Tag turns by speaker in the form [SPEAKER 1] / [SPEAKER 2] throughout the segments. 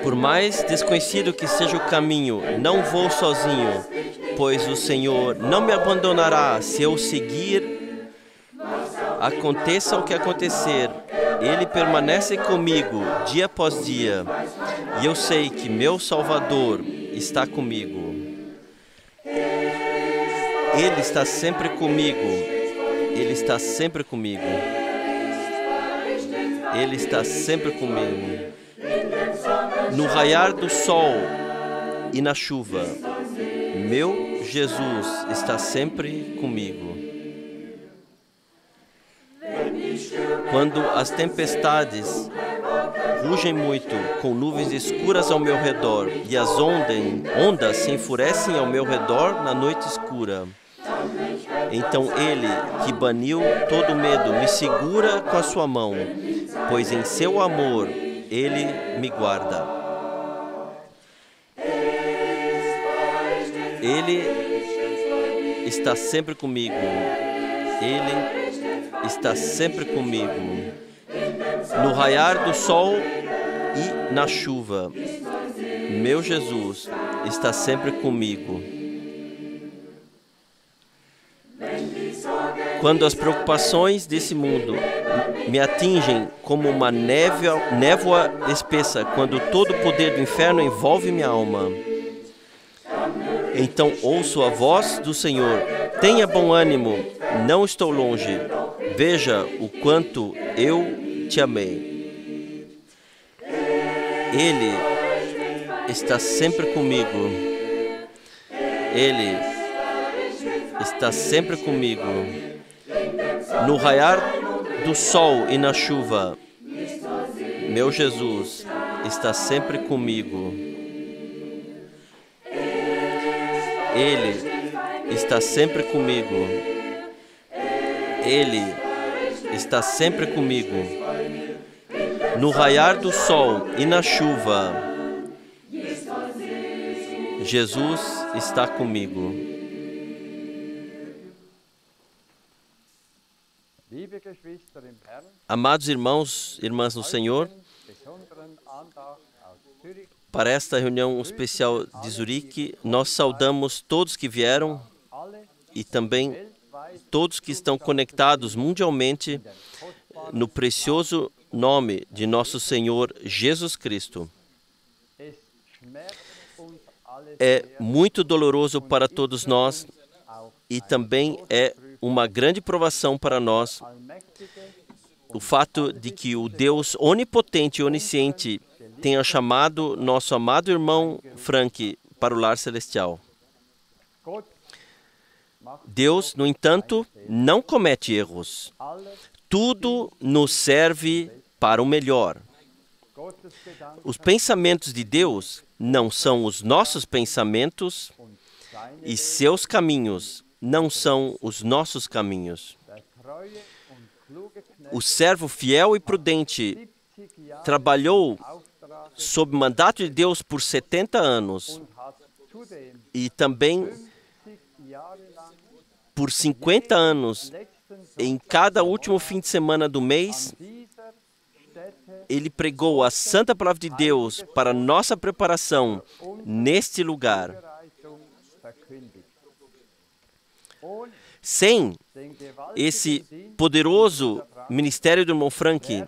[SPEAKER 1] Por mais desconhecido que seja o caminho, não vou sozinho, pois o Senhor não me abandonará se eu seguir. Aconteça o que acontecer, Ele permanece comigo dia após dia, e eu sei que meu Salvador está comigo. Ele está sempre comigo. Ele está sempre comigo. Ele está sempre comigo. No raiar do sol e na chuva, meu Jesus está sempre comigo. Quando as tempestades rugem muito, com nuvens escuras ao meu redor, e as ondas se enfurecem ao meu redor na noite escura, então Ele, que baniu todo medo, me segura com a sua mão, pois em seu amor Ele me guarda. Ele está sempre comigo. Ele está sempre comigo. No raiar do sol e na chuva, meu Jesus está sempre comigo. Quando as preocupações desse mundo me atingem como uma névoa espessa, quando todo o poder do inferno envolve minha alma, então ouço a voz do Senhor. Tenha bom ânimo, não estou longe. Veja o quanto eu te amei. Ele está sempre comigo. Ele está sempre comigo. No raiar do sol e na chuva, meu Jesus está sempre comigo. Ele está sempre comigo. Ele está sempre comigo. No raiar do sol e na chuva, Jesus está comigo. Amados irmãos e irmãs no Senhor, para esta reunião especial de Zurique, nós saudamos todos que vieram e também todos que estão conectados mundialmente no precioso nome de nosso Senhor Jesus Cristo. É muito doloroso para todos nós e também é uma grande provação para nós o fato de que o Deus onipotente e onisciente tenha chamado nosso amado irmão Frank para o lar celestial. Deus, no entanto, não comete erros. Tudo nos serve para o melhor. Os pensamentos de Deus não são os nossos pensamentos e seus caminhos não são os nossos caminhos. O servo fiel e prudente trabalhou sob mandato de Deus por 70 anos e também por 50 anos, em cada último fim de semana do mês, ele pregou a santa palavra de Deus para nossa preparação neste lugar. Sem esse poderoso ministério do irmão Frank,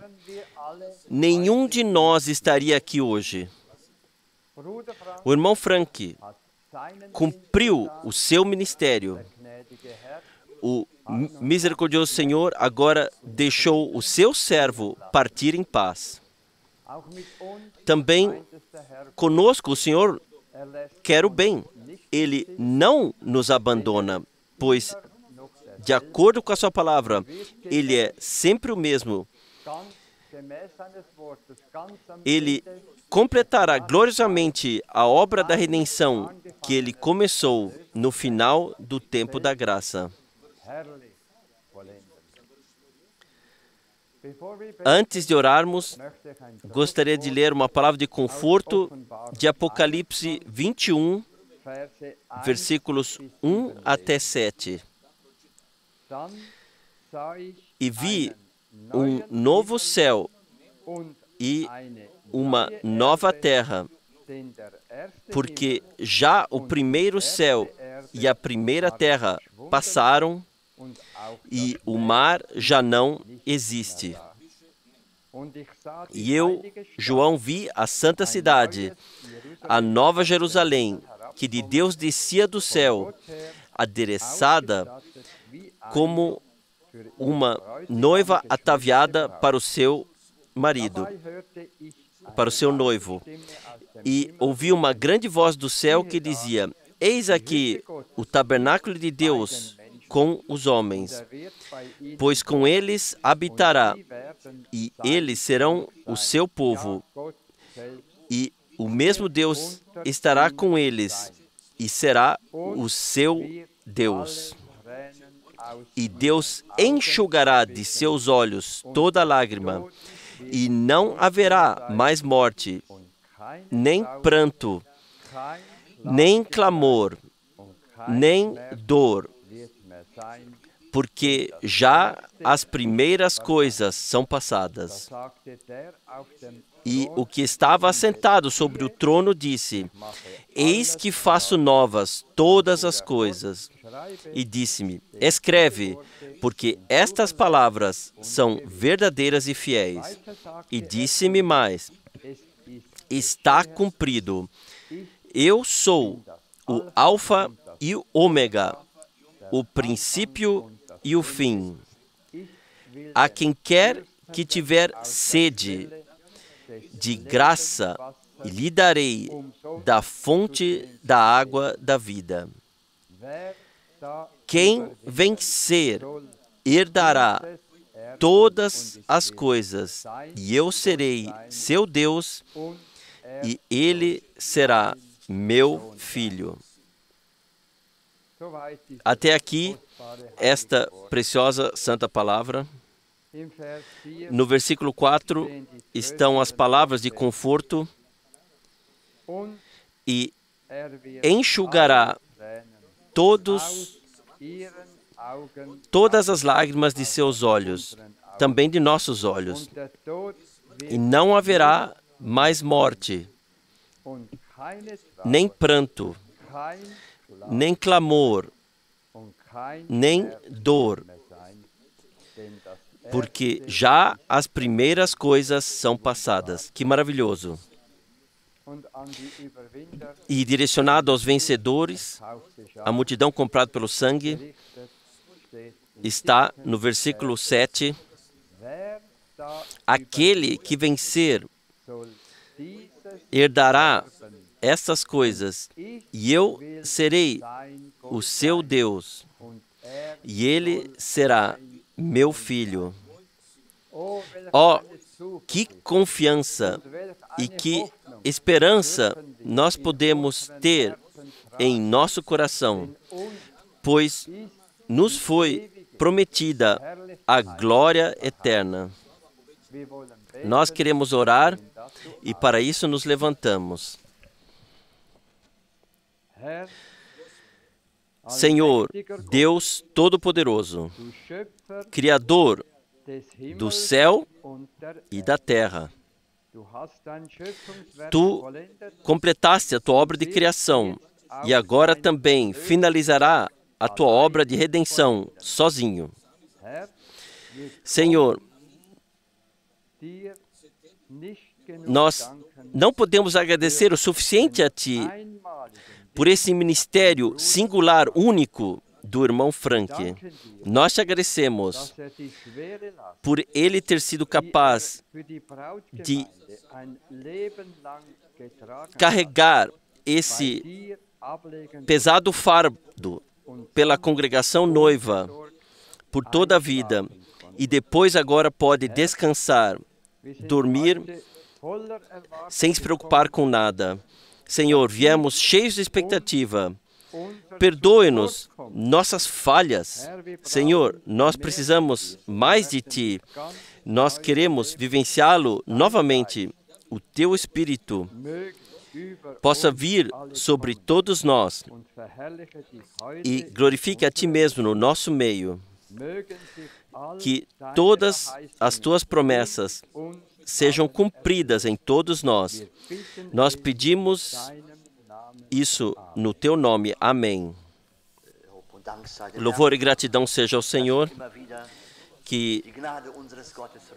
[SPEAKER 1] nenhum de nós estaria aqui hoje. O irmão Frank cumpriu o seu ministério. O misericordioso Senhor agora deixou o seu servo partir em paz. Também conosco o Senhor quer o bem. Ele não nos abandona, pois, de acordo com a sua palavra, Ele é sempre o mesmo. Ele completará gloriosamente a obra da redenção que Ele começou no final do tempo da graça. Antes de orarmos, gostaria de ler uma palavra de conforto de Apocalipse 21, versículos 1 até 7. E vi um novo céu e uma nova terra, porque já o primeiro céu e a primeira terra passaram e o mar já não existe. E eu, João, vi a santa cidade, a nova Jerusalém, que de Deus descia do céu, adereçada como uma noiva ataviada para o seu marido, para o seu noivo. E ouvi uma grande voz do céu que dizia: Eis aqui o tabernáculo de Deus com os homens, pois com eles habitará, e eles serão o seu povo, e o mesmo Deus estará com eles, e será o seu Deus. E Deus enxugará de seus olhos toda lágrima, e não haverá mais morte, nem pranto, nem clamor, nem dor, porque já as primeiras coisas são passadas. E o que estava assentado sobre o trono disse: Eis que faço novas todas as coisas. E disse-me: Escreve, porque estas palavras são verdadeiras e fiéis. E disse-me mais: Está cumprido. Eu sou o Alfa e o Ômega, o princípio e o fim. A quem quer que tiver sede de graça, lhe darei da fonte da água da vida. Quem vencer herdará todas as coisas, e eu serei seu Deus, e ele será meu filho. Até aqui, esta preciosa santa palavra. No versículo 4 estão as palavras de conforto: e enxugará todas as lágrimas de seus olhos, também de nossos olhos, e não haverá mais morte, nem pranto, nem clamor, nem dor, porque já as primeiras coisas são passadas. Que maravilhoso! E direcionado aos vencedores, a multidão comprada pelo sangue, está no versículo 7, aquele que vencer herdará estas coisas, e eu serei o seu Deus, e ele será meu filho. Oh, que confiança e que esperança nós podemos ter em nosso coração, pois nos foi prometida a glória eterna. Nós queremos orar e para isso nos levantamos. Senhor, Deus Todo-Poderoso, Criador do céu e da terra, Tu completaste a Tua obra de criação e agora também finalizará a Tua obra de redenção sozinho. Senhor, nós não podemos agradecer o suficiente a Ti por esse ministério singular, único do irmão Frank. Nós te agradecemos por ele ter sido capaz de carregar esse pesado fardo pela congregação noiva por toda a vida e depois agora pode descansar, dormir sem se preocupar com nada. Senhor, viemos cheios de expectativa. Perdoe-nos nossas falhas. Senhor, nós precisamos mais de Ti. Nós queremos vivenciá-lo novamente. O Teu Espírito possa vir sobre todos nós e glorifique a Ti mesmo no nosso meio. Que todas as Tuas promessas sejam cumpridas em todos nós. Nós pedimos isso no teu nome. Amém. Louvor e gratidão seja ao Senhor, que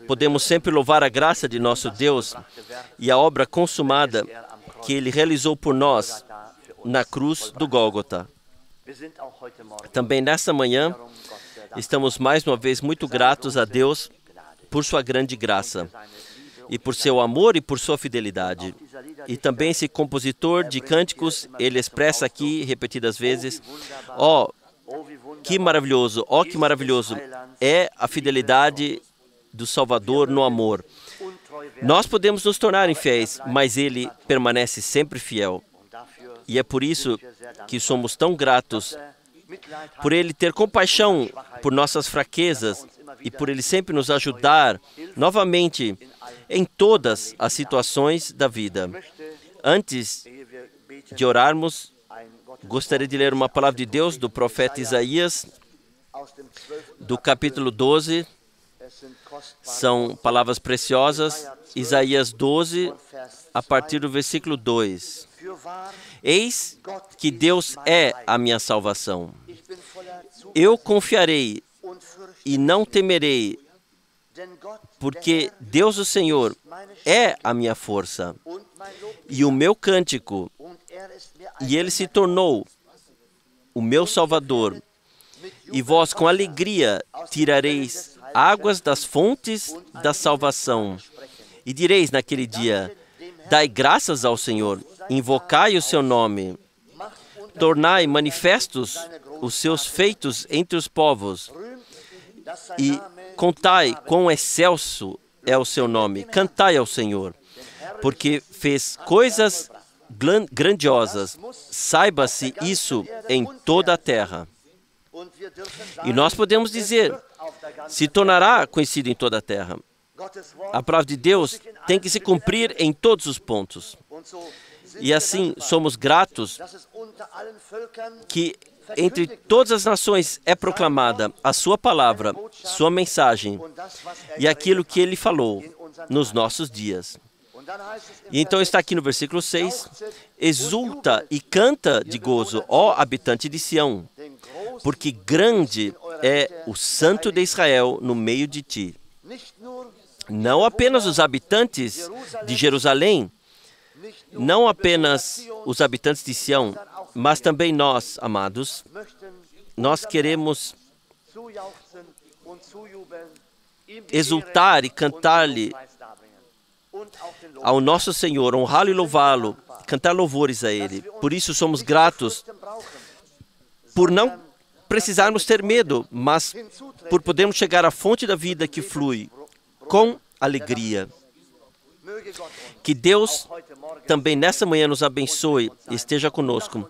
[SPEAKER 1] podemos sempre louvar a graça de nosso Deus e a obra consumada que Ele realizou por nós na cruz do Gólgota. Também nessa manhã, estamos mais uma vez muito gratos a Deus por sua grande graça, e por seu amor e por sua fidelidade. E também esse compositor de cânticos, ele expressa aqui repetidas vezes, ó, que maravilhoso é a fidelidade do Salvador no amor. Nós podemos nos tornar infiéis, mas Ele permanece sempre fiel. E é por isso que somos tão gratos, por Ele ter compaixão por nossas fraquezas e por Ele sempre nos ajudar novamente em todas as situações da vida. Antes de orarmos, gostaria de ler uma palavra de Deus do profeta Isaías, do capítulo 12. São palavras preciosas. Isaías 12, a partir do versículo 2. Eis que Deus é a minha salvação. Eu confiarei e não temerei, porque Deus, o Senhor, é a minha força e o meu cântico, e Ele se tornou o meu Salvador. E vós com alegria tirareis águas das fontes da salvação. E direis naquele dia, dai graças ao Senhor, invocai o seu nome, tornai manifestos os seus feitos entre os povos, e contai quão excelso é o seu nome, cantai ao Senhor, porque fez coisas grandiosas, saiba-se isso em toda a terra. E nós podemos dizer, se tornará conhecido em toda a terra. A palavra de Deus tem que se cumprir em todos os pontos. E assim, somos gratos que entre todas as nações é proclamada a sua palavra, sua mensagem e aquilo que Ele falou nos nossos dias. E então está aqui no versículo 6, exulta e canta de gozo, ó habitante de Sião, porque grande é o Santo de Israel no meio de ti. Não apenas os habitantes de Jerusalém, não apenas os habitantes de Sião, mas também nós, amados, nós queremos exultar e cantar-lhe ao nosso Senhor, honrá-lo e louvá-lo, cantar louvores a Ele. Por isso somos gratos por não precisarmos ter medo, mas por podermos chegar à fonte da vida que flui com alegria. Que Deus também nessa manhã nos abençoe e esteja conosco.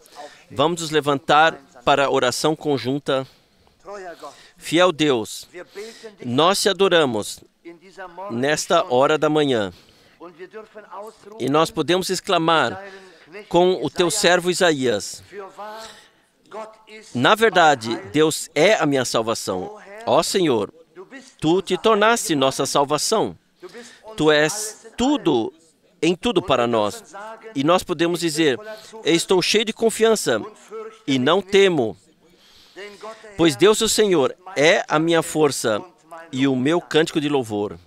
[SPEAKER 1] Vamos nos levantar para a oração conjunta. Fiel Deus, nós te adoramos nesta hora da manhã. E nós podemos exclamar com o teu servo Isaías, na verdade, Deus é a minha salvação. Ó Senhor, Tu te tornaste nossa salvação. Tu és tudo, em tudo para nós. E nós podemos dizer, estou cheio de confiança e não temo, pois Deus o Senhor é a minha força e o meu cântico de louvor.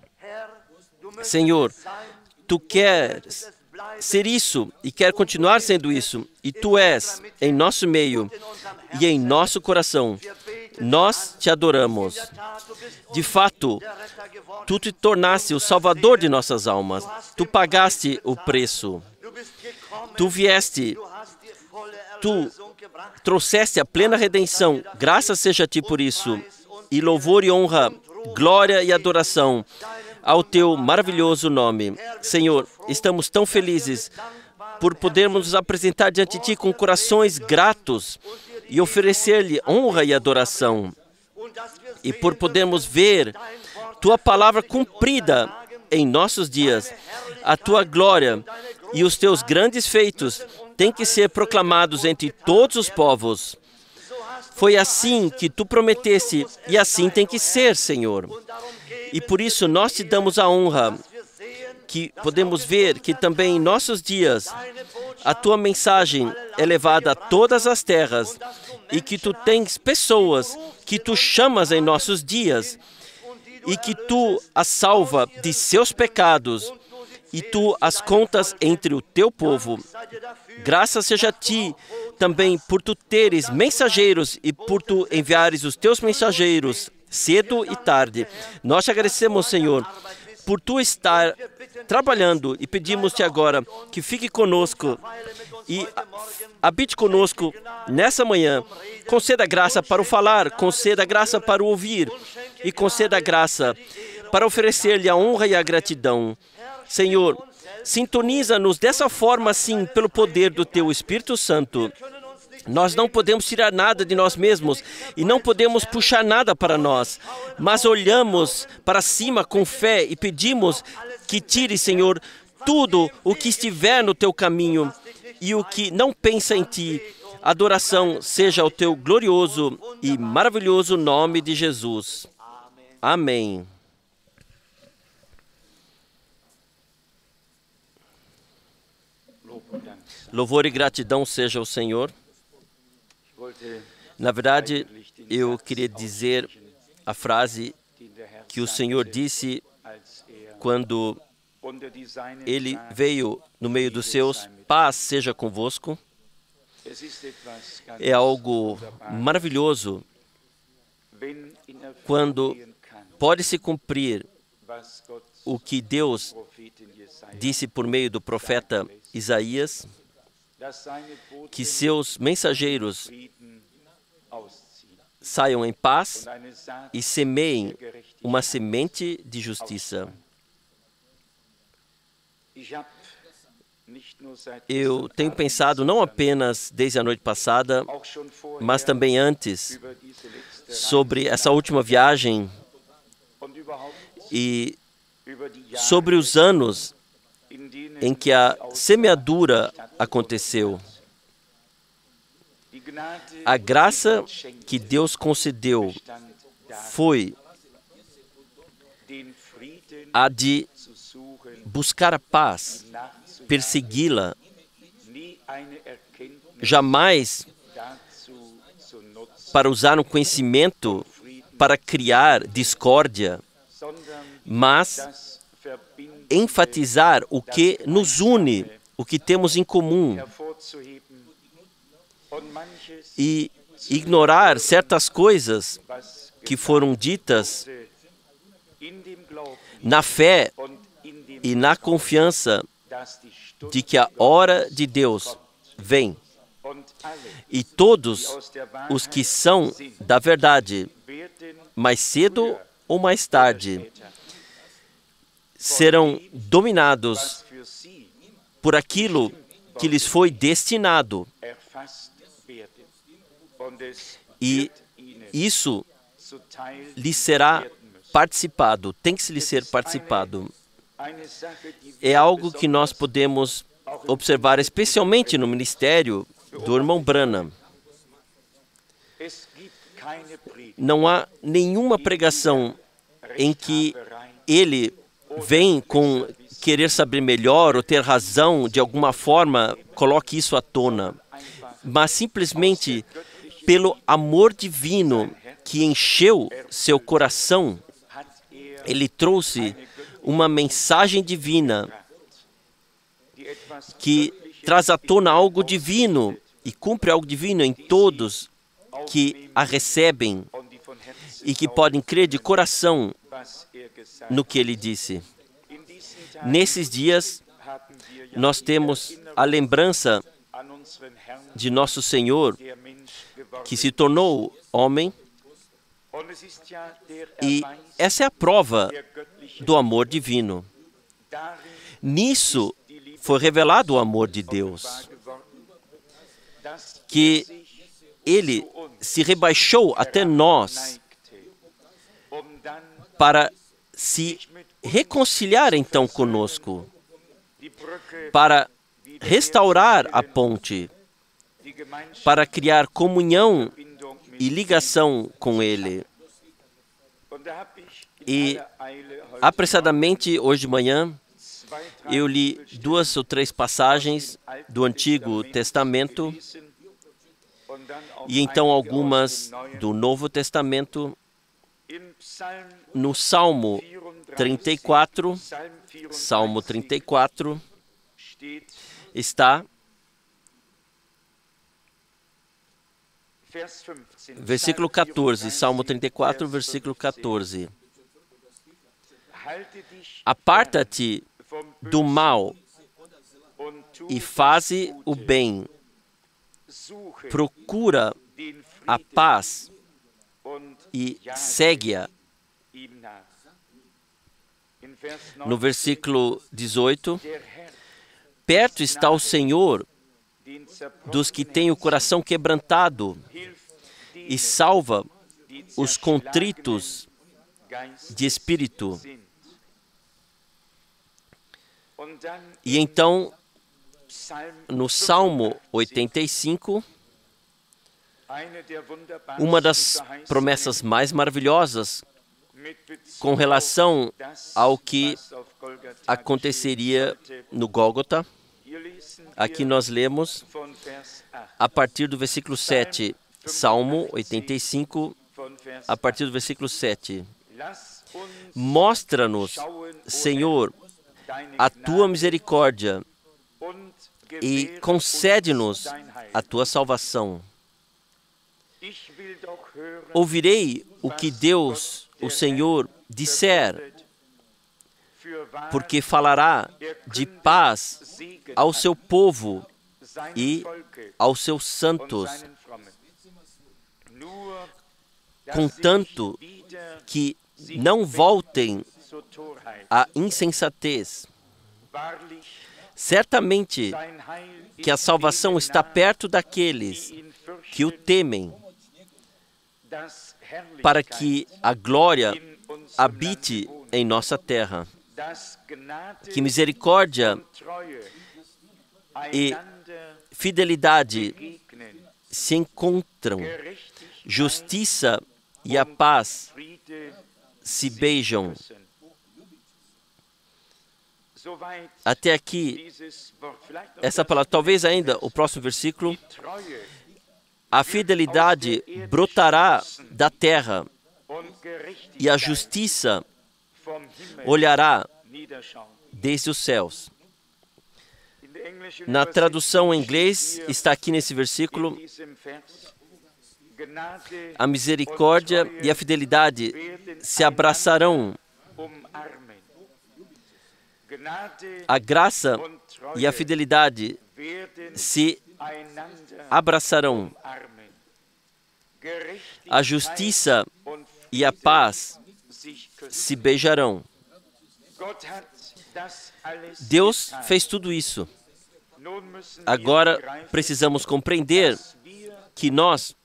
[SPEAKER 1] Senhor, Tu queres ser isso e quer continuar sendo isso, e Tu és em nosso meio e em nosso coração. Nós te adoramos. De fato, Tu te tornaste o Salvador de nossas almas. Tu pagaste o preço. Tu vieste. Tu trouxeste a plena redenção. Graças seja a Ti por isso. E louvor e honra, glória e adoração ao Teu maravilhoso nome. Senhor, estamos tão felizes por podermos nos apresentar diante de Ti com corações gratos e oferecer-lhe honra e adoração. E por podermos ver Tua palavra cumprida em nossos dias. A Tua glória e os Teus grandes feitos têm que ser proclamados entre todos os povos. Foi assim que Tu prometeste e assim tem que ser, Senhor. E por isso nós Te damos a honra que podemos ver que também em nossos dias a tua mensagem é levada a todas as terras e que tu tens pessoas que tu chamas em nossos dias e que tu as salva de seus pecados e tu as contas entre o teu povo. Graças seja a ti também por tu teres mensageiros e por tu enviares os teus mensageiros cedo e tarde. Nós te agradecemos, Senhor, por tu estar trabalhando e pedimos-te agora que fique conosco e habite conosco nessa manhã. Conceda graça para o falar, conceda graça para o ouvir e conceda graça para oferecer-lhe a honra e a gratidão. Senhor, sintoniza-nos dessa forma, sim, pelo poder do teu Espírito Santo. Nós não podemos tirar nada de nós mesmos e não podemos puxar nada para nós, mas olhamos para cima com fé e pedimos que tire, Senhor, tudo o que estiver no teu caminho e o que não pensa em ti. Adoração seja ao teu glorioso e maravilhoso nome de Jesus. Amém. Louvor e gratidão seja ao Senhor. Na verdade, eu queria dizer a frase que o Senhor disse quando Ele veio no meio dos seus: paz seja convosco. É algo maravilhoso quando pode se cumprir o que Deus disse por meio do profeta Isaías, que seus mensageiros saiam em paz e semeiem uma semente de justiça. Eu tenho pensado não apenas desde a noite passada, mas também antes, sobre essa última viagem e sobre os anos em que a semeadura aconteceu. A graça que Deus concedeu foi a de buscar a paz, persegui-la, jamais para usar um conhecimento para criar discórdia, mas enfatizar o que nos une, o que temos em comum, e ignorar certas coisas que foram ditas na fé e na confiança de que a hora de Deus vem. E todos os que são da verdade, mais cedo ou mais tarde, serão dominados por aquilo que lhes foi destinado. E isso lhes será participado, tem que lhes ser participado. É algo que nós podemos observar, especialmente no ministério do irmão Branham. Não há nenhuma pregação em que ele vem com querer saber melhor ou ter razão, de alguma forma, coloque isso à tona, mas simplesmente pelo amor divino que encheu seu coração, ele trouxe uma mensagem divina que traz à tona algo divino e cumpre algo divino em todos que a recebem e que podem crer de coração no que ele disse. Nesses dias, nós temos a lembrança de nosso Senhor, que se tornou homem, e essa é a prova do amor divino. Nisso foi revelado o amor de Deus, que Ele se rebaixou até nós para se reconciliar então conosco, para restaurar a ponte, para criar comunhão e ligação com Ele. E, apressadamente, hoje de manhã, Eu li 2 ou 3 passagens do Antigo Testamento e então algumas do Novo Testamento. No Salmo 34, está versículo 14, Salmo 34, versículo 14. Aparta-te do mal e faze o bem. Procura a paz e segue-a. No versículo 18, perto está o Senhor dos que têm o coração quebrantado e salva os contritos de espírito. E então, no Salmo 85, uma das promessas mais maravilhosas com relação ao que aconteceria no Gólgota. Aqui nós lemos a partir do versículo 7, Salmo 85, a partir do versículo 7. Mostra-nos, Senhor, a tua misericórdia e concede-nos a tua salvação. Ouvirei o que Deus, o Senhor, disser, porque falará de paz ao seu povo e aos seus santos, contanto que não voltem à insensatez. Certamente que a salvação está perto daqueles que o temem, para que a glória habite em nossa terra. Que misericórdia e fidelidade se encontram, justiça e a paz se beijam. Até aqui, essa palavra, talvez ainda o próximo versículo. A fidelidade brotará da terra e a justiça olhará desde os céus. Na tradução em inglês, está aqui nesse versículo, a misericórdia e a fidelidade se abraçarão. A graça e a fidelidade se abraçarão. A justiça e a paz se beijarão. Deus fez tudo isso. Agora precisamos compreender que nós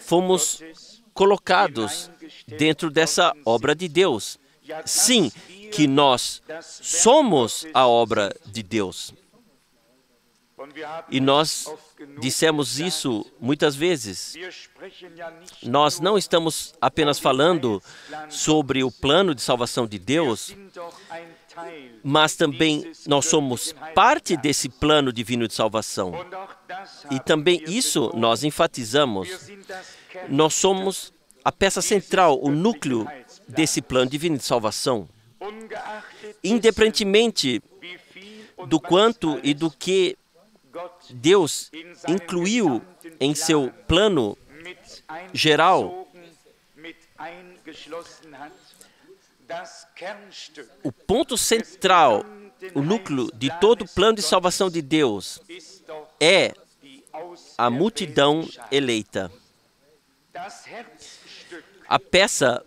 [SPEAKER 1] fomos colocados dentro dessa obra de Deus. Sim, que nós somos a obra de Deus. E nós dissemos isso muitas vezes. Nós não estamos apenas falando sobre o plano de salvação de Deus, mas também nós somos parte desse plano divino de salvação. E também isso nós enfatizamos. Nós somos a peça central, o núcleo desse plano divino de salvação. Independentemente do quanto e do que Deus incluiu em seu plano geral, o ponto central, o núcleo de todo o plano de salvação de Deus é a multidão eleita. A peça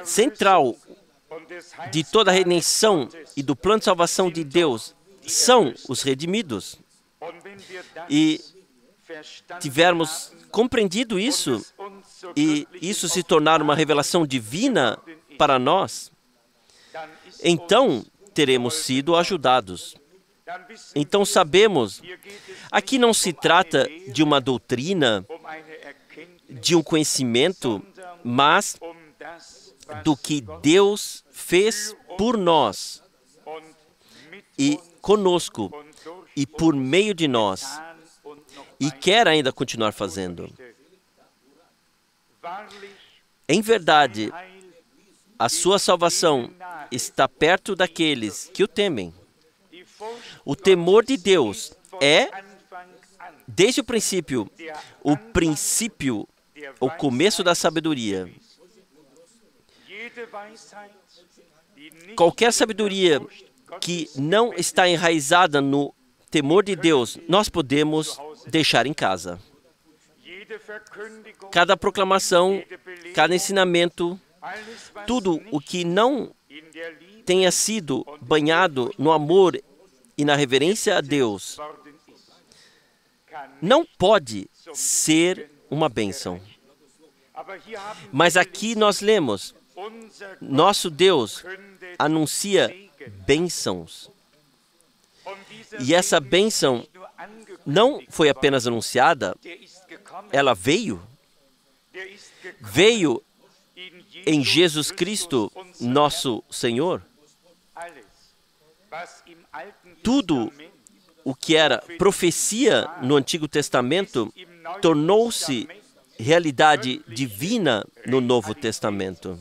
[SPEAKER 1] central de toda a redenção e do plano de salvação de Deus são os redimidos. E tivermos compreendido isso, e isso se tornar uma revelação divina para nós, então teremos sido ajudados. Então sabemos, aqui não se trata de uma doutrina, de um conhecimento, mas do que Deus fez por nós e conosco e por meio de nós, e quer ainda continuar fazendo. Em verdade, a sua salvação está perto daqueles que o temem. O temor de Deus é, desde o princípio, o começo da sabedoria. Qualquer sabedoria que não está enraizada no temor de Deus, nós podemos deixar em casa. Cada proclamação, cada ensinamento, tudo o que não tenha sido banhado no amor e na reverência a Deus, não pode ser uma bênção. Mas aqui nós lemos, nosso Deus anuncia bênçãos. E essa bênção não foi apenas anunciada, ela veio. Veio em Jesus Cristo, nosso Senhor. Tudo o que era profecia no Antigo Testamento tornou-se realidade divina no Novo Testamento.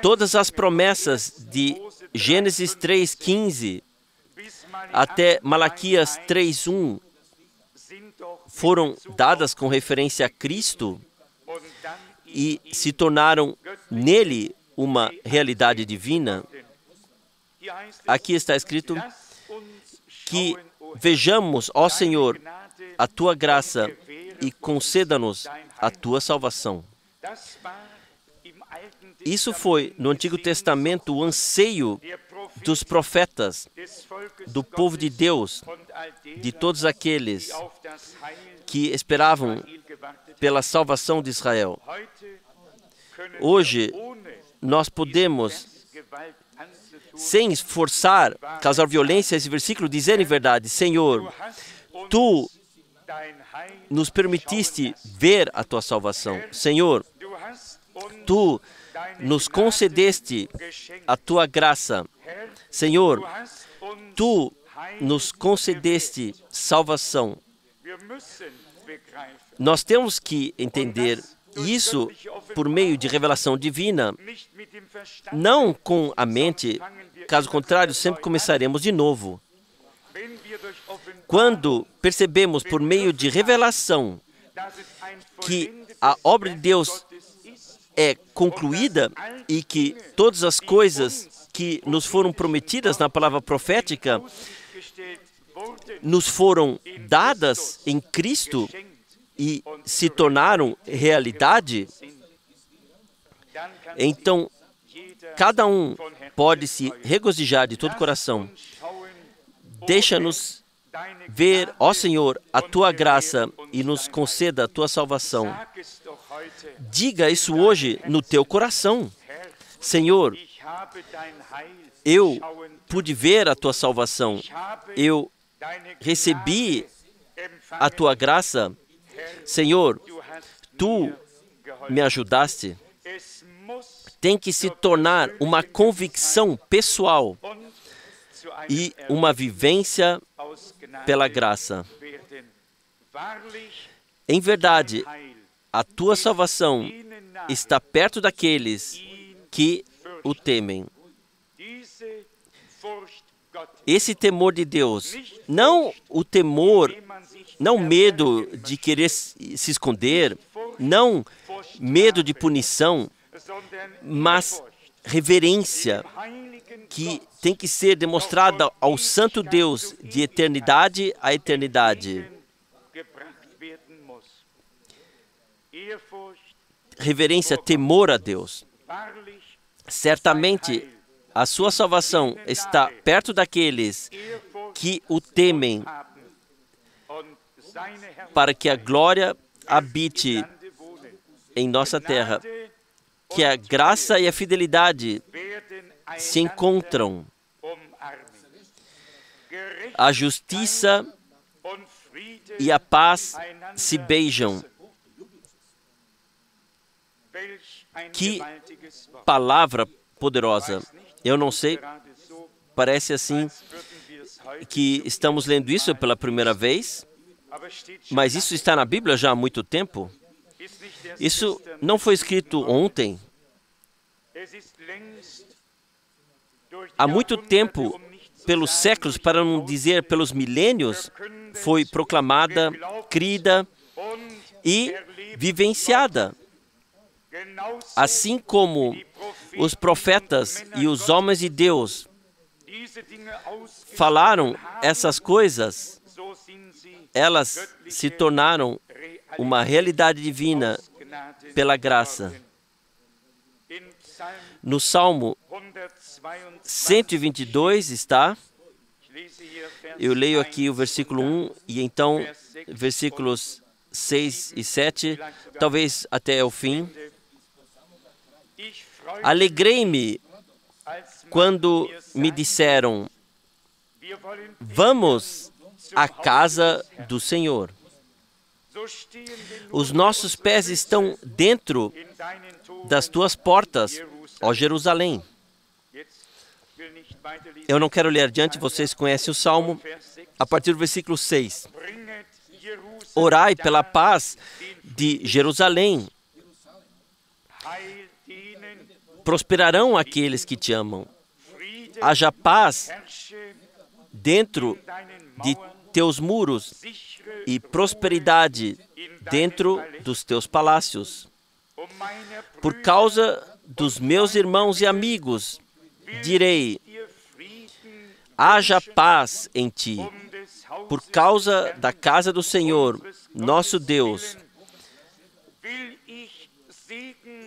[SPEAKER 1] Todas as promessas de Gênesis 3:15 até Malaquias 3:1 foram dadas com referência a Cristo e se tornaram nele uma realidade divina. Aqui está escrito que vejamos, ó Senhor, a tua graça e conceda-nos a tua salvação. Isso foi, no Antigo Testamento, o anseio dos profetas, do povo de Deus, de todos aqueles que esperavam pela salvação de Israel. Hoje, nós podemos, sem esforçar, causar violência, esse versículo, dizer em verdade, Senhor, Tu nos permitiste ver a Tua salvação. Senhor, Tu nos concedeste a Tua graça. Senhor, Tu nos concedeste salvação. Nós temos que entender isso por meio de revelação divina, não com a mente, caso contrário, sempre começaremos de novo. Quando percebemos por meio de revelação que a obra de Deus é concluída e que todas as coisas que nos foram prometidas na palavra profética nos foram dadas em Cristo e se tornaram realidade, então cada um pode se regozijar de todo o coração. Deixa-nos ver, ó Senhor, a Tua graça e nos conceda a Tua salvação. Diga isso hoje no teu coração. Senhor, eu pude ver a Tua salvação. Eu recebi a Tua graça. Senhor, Tu me ajudaste. Tem que se tornar uma convicção pessoal e uma vivência pela graça. Em verdade, a Tua salvação está perto daqueles que o temem. Esse temor de Deus, não o temor, não medo de querer se esconder, não medo de punição, mas reverência que tem que ser demonstrada ao Santo Deus de eternidade a eternidade. Reverência, temor a Deus. Certamente, a sua salvação está perto daqueles que o temem, para que a glória habite em nossa terra, que a graça e a fidelidade se encontram, a justiça e a paz se beijam. Que palavra poderosa. Eu não sei, parece assim que estamos lendo isso pela primeira vez, mas isso está na Bíblia já há muito tempo. Isso não foi escrito ontem. Há muito tempo, pelos séculos, para não dizer pelos milênios, foi proclamada, crida e vivenciada. Assim como os profetas e os homens de Deus falaram essas coisas, elas se tornaram uma realidade divina pela graça. No Salmo 122 está, eu leio aqui o versículo 1 e então versículos 6 e 7, talvez até o fim. Alegrei-me quando me disseram, vamos à casa do Senhor. Os nossos pés estão dentro das tuas portas, ó Jerusalém. Eu não quero ler adiante, vocês conhecem o Salmo, a partir do versículo 6. Orai pela paz de Jerusalém. Prosperarão aqueles que te amam. Haja paz dentro de teus muros e prosperidade dentro dos teus palácios. Por causa dos meus irmãos e amigos, direi, haja paz em ti. Por causa da casa do Senhor, nosso Deus,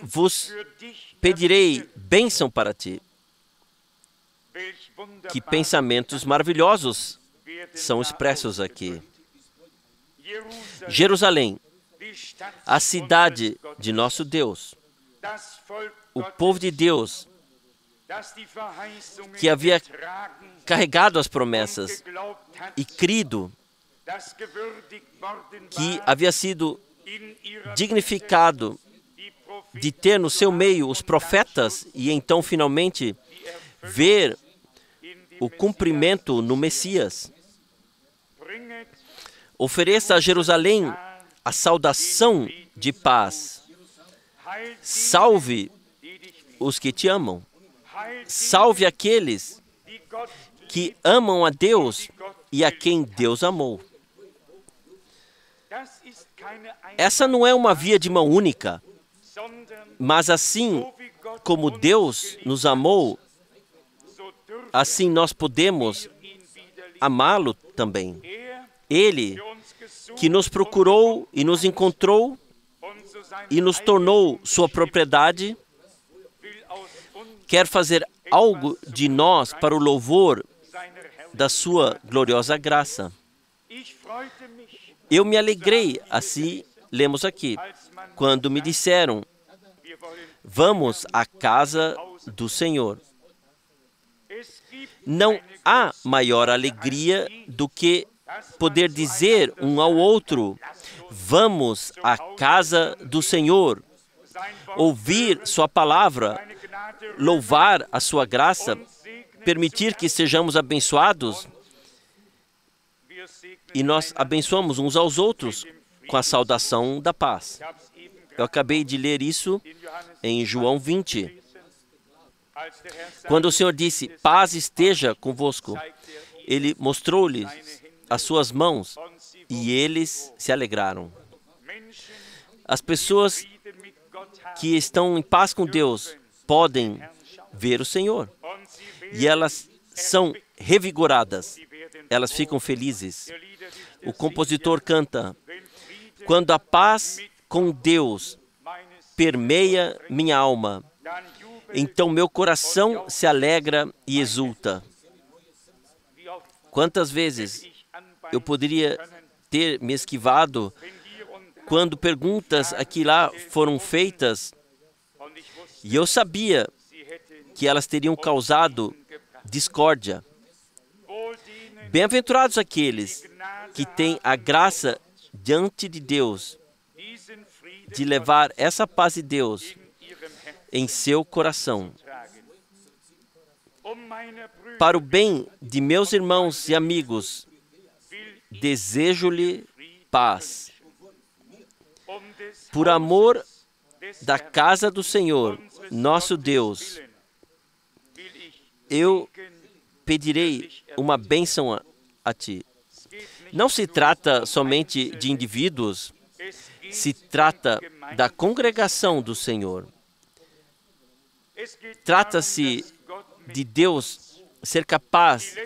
[SPEAKER 1] vos pedirei bênção para ti. Que pensamentos maravilhosos são expressos aqui. Jerusalém, a cidade de nosso Deus, o povo de Deus, que havia carregado as promessas e crido, que havia sido dignificado de ter no seu meio os profetas e então finalmente ver o cumprimento no Messias. Ofereça a Jerusalém a saudação de paz. Salve os que te amam. Salve aqueles que amam a Deus e a quem Deus amou. Essa não é uma via de mão única, mas assim como Deus nos amou, assim nós podemos amá-lo também. Ele, que nos procurou e nos encontrou e nos tornou sua propriedade, quer fazer algo de nós para o louvor da sua gloriosa graça. Eu me alegrei, assim lemos aqui, quando me disseram, vamos à casa do Senhor. Não há maior alegria do que poder dizer um ao outro, vamos à casa do Senhor, ouvir sua palavra, louvar a sua graça, permitir que sejamos abençoados. E nós abençoamos uns aos outros com a saudação da paz. Eu acabei de ler isso em João 20. Quando o Senhor disse, paz esteja convosco, Ele mostrou-lhes as suas mãos e eles se alegraram. As pessoas que estão em paz com Deus podem ver o Senhor e elas são revigoradas, elas ficam felizes. O compositor canta, quando a paz com Deus permeia minha alma, então meu coração se alegra e exulta. Quantas vezes eu poderia ter me esquivado quando perguntas aqui lá foram feitas e eu sabia que elas teriam causado discórdia. Bem-aventurados aqueles que têm a graça diante de Deus de levar essa paz de Deus em seu coração. Para o bem de meus irmãos e amigos, desejo-lhe paz. Por amor da casa do Senhor, nosso Deus, eu pedirei uma bênção a ti. Não se trata somente de indivíduos, se trata da congregação do Senhor. Trata-se de Deus ser capaz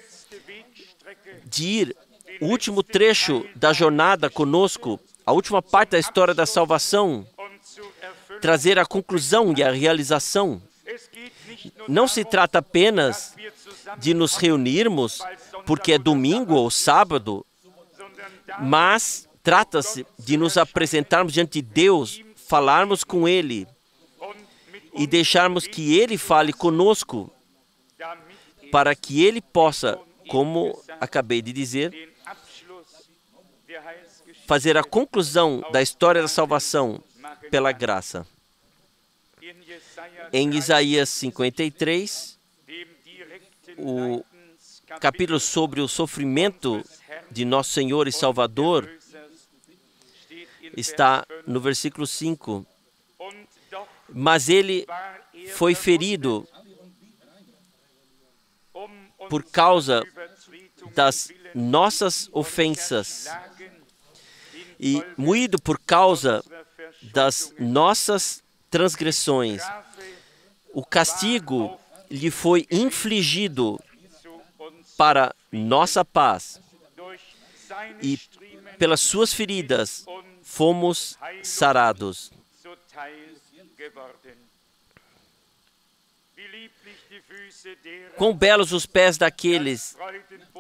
[SPEAKER 1] de ir o último trecho da jornada conosco, a última parte da história da salvação, trazer a conclusão e a realização. Não se trata apenas de nos reunirmos porque é domingo ou sábado, mas trata-se de nos apresentarmos diante de Deus, falarmos com Ele e deixarmos que Ele fale conosco, para que Ele possa, como acabei de dizer, fazer a conclusão da história da salvação pela graça. Em Isaías 53, o capítulo sobre o sofrimento de nosso Senhor e Salvador está no versículo 5. Mas ele foi ferido por causa das nossas ofensas e moído por causa das nossas transgressões. O castigo lhe foi infligido para nossa paz, e pelas suas feridas fomos sarados. Quão belos os pés daqueles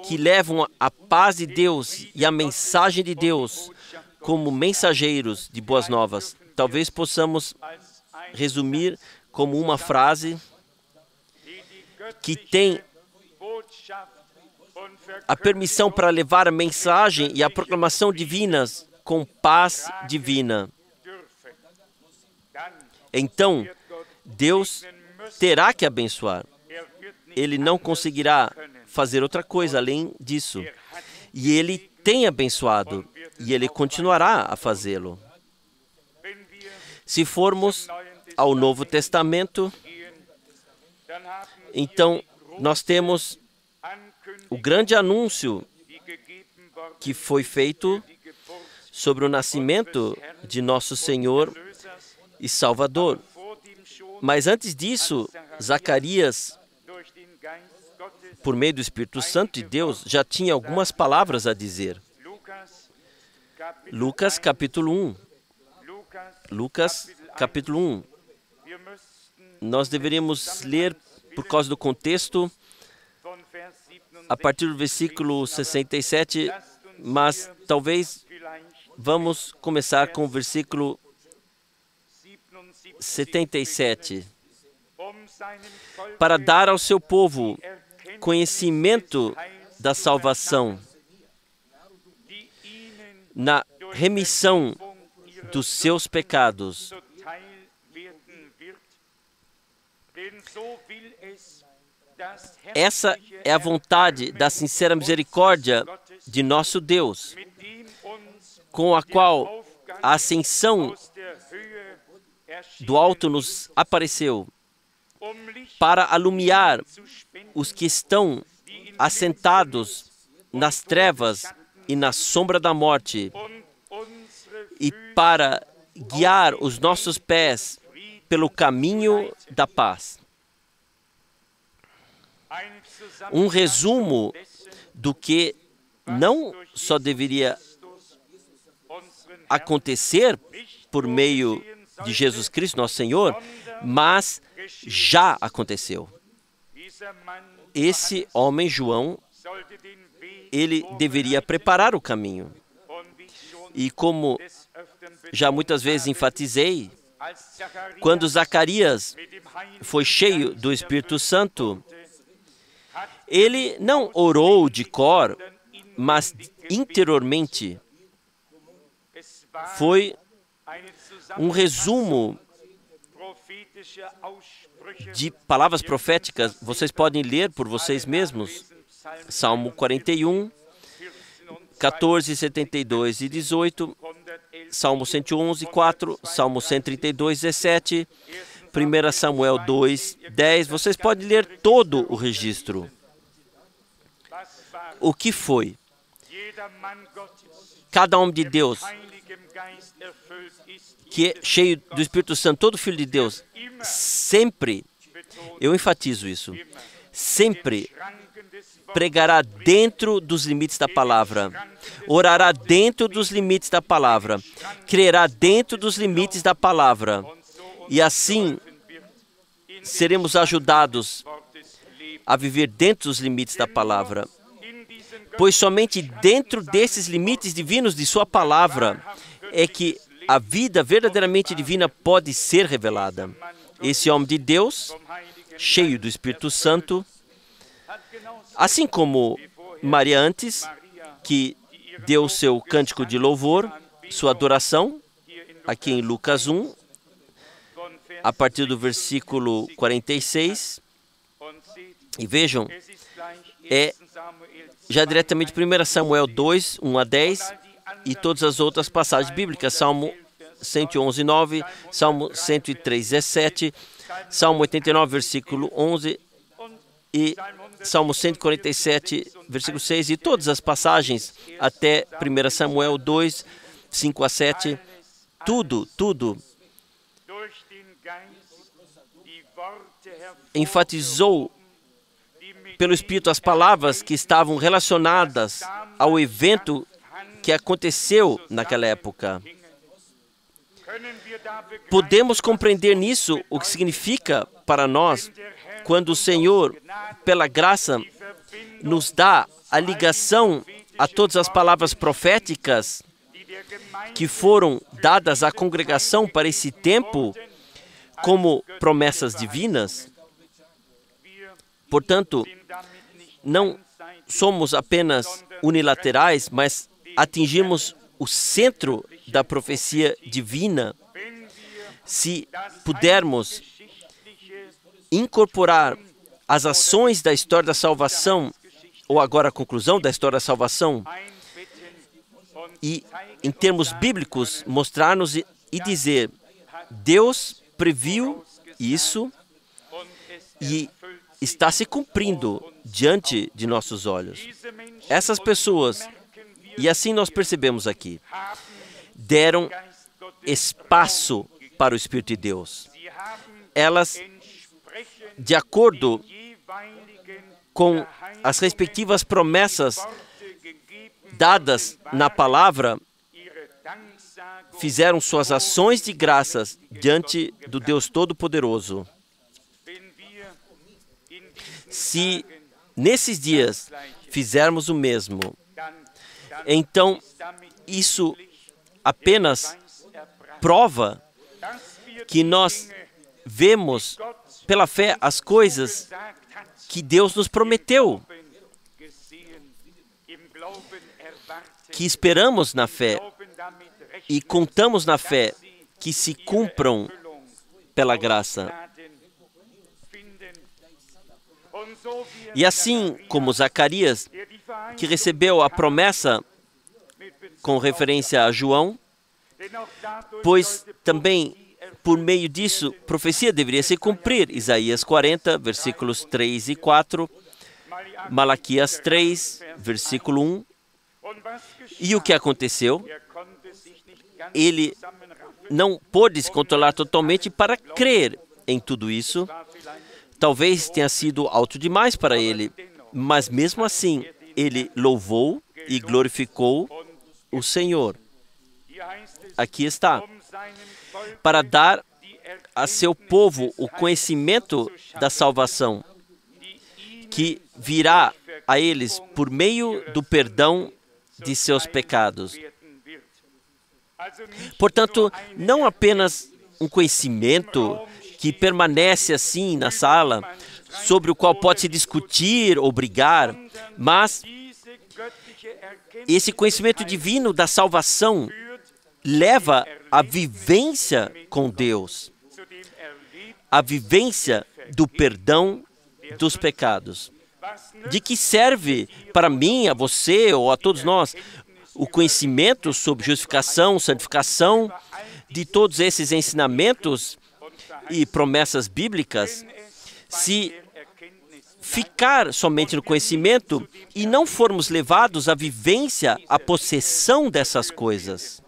[SPEAKER 1] que levam a paz de Deus e a mensagem de Deus como mensageiros de boas novas. Talvez possamos resumir como uma frase que tem a permissão para levar a mensagem e a proclamação divinas com paz divina. Então, Deus terá que abençoar. Ele não conseguirá fazer outra coisa além disso. E Ele tem abençoado, e Ele continuará a fazê-lo. Se formos ao Novo Testamento, então nós temos o grande anúncio que foi feito sobre o nascimento de nosso Senhor e Salvador. Mas antes disso, Zacarias, por meio do Espírito Santo de Deus, já tinha algumas palavras a dizer. Lucas capítulo 1. Lucas capítulo 1. Nós deveríamos ler, por causa do contexto, a partir do versículo 67, mas talvez vamos começar com o versículo 77. Para dar ao seu povo conhecimento da salvação, na remissão dos seus pecados. Essa é a vontade da sincera misericórdia de nosso Deus, com a qual a ascensão do alto nos apareceu, para alumiar os que estão assentados nas trevas e na sombra da morte, e para guiar os nossos pés pelo caminho da paz. Um resumo do que não só deveria acontecer por meio de Jesus Cristo, nosso Senhor, mas já aconteceu. Esse homem, João, ele deveria preparar o caminho. E como já muitas vezes enfatizei, quando Zacarias foi cheio do Espírito Santo, ele não orou de cor, mas interiormente. Foi um resumo de palavras proféticas, vocês podem ler por vocês mesmos. Salmo 41, 14, 72 e 18, Salmo 111, 4, Salmo 132, 17, 1 Samuel 2, 10. Vocês podem ler todo o registro. O que foi? Cada homem de Deus que é cheio do Espírito Santo, todo filho de Deus, sempre, eu enfatizo isso, sempre pregará dentro dos limites da palavra, orará dentro dos limites da palavra, crerá dentro dos limites da palavra, e assim seremos ajudados a viver dentro dos limites da palavra, pois somente dentro desses limites divinos de sua palavra é que a vida verdadeiramente divina pode ser revelada. Esse homem de Deus, cheio do Espírito Santo, assim como Maria antes, que deu seu cântico de louvor, sua adoração, aqui em Lucas 1, a partir do versículo 46, e vejam, é já diretamente 1 Samuel 2, 1 a 10, e todas as outras passagens bíblicas, Salmo 111, 9, Salmo 103, 17, Salmo 89, versículo 11, e Salmo 147, versículo 6, e todas as passagens até 1 Samuel 2, 5 a 7, tudo enfatizou pelo Espírito as palavras que estavam relacionadas ao evento que aconteceu naquela época. Podemos compreender nisso o que significa para nós quando o Senhor, pela graça, nos dá a ligação a todas as palavras proféticas que foram dadas à congregação para esse tempo como promessas divinas. Portanto, não somos apenas unilaterais, mas atingimos o centro da profecia divina. Se pudermos incorporar as ações da história da salvação, ou agora a conclusão da história da salvação, e em termos bíblicos mostrar-nos e dizer, Deus previu isso e está se cumprindo diante de nossos olhos. Essas pessoas, e assim nós percebemos aqui, deram espaço para o Espírito de Deus. Elas, de acordo com as respectivas promessas dadas na palavra, fizeram suas ações de graças diante do Deus Todo-Poderoso. Se nesses dias fizermos o mesmo, então isso apenas prova que nós vemos pela fé as coisas que Deus nos prometeu, que esperamos na fé e contamos na fé que se cumpram pela graça. E assim como Zacarias, que recebeu a promessa com referência a João, pois também por meio disso, profecia deveria se cumprir. Isaías 40, versículos 3 e 4, Malaquias 3, versículo 1. E o que aconteceu? Ele não pôde se controlar totalmente para crer em tudo isso. Talvez tenha sido alto demais para ele, mas mesmo assim, ele louvou e glorificou o Senhor. Aqui está. Para dar a seu povo o conhecimento da salvação, que virá a eles por meio do perdão de seus pecados. Portanto, não apenas um conhecimento que permanece assim na sala, sobre o qual pode se discutir ou brigar, mas esse conhecimento divino da salvação leva à vivência com Deus. a vivência do perdão dos pecados. De que serve para mim, a você ou a todos nós o conhecimento sobre justificação, santificação, de todos esses ensinamentos e promessas bíblicas, se ficar somente no conhecimento e não formos levados à vivência, à possessão dessas coisas?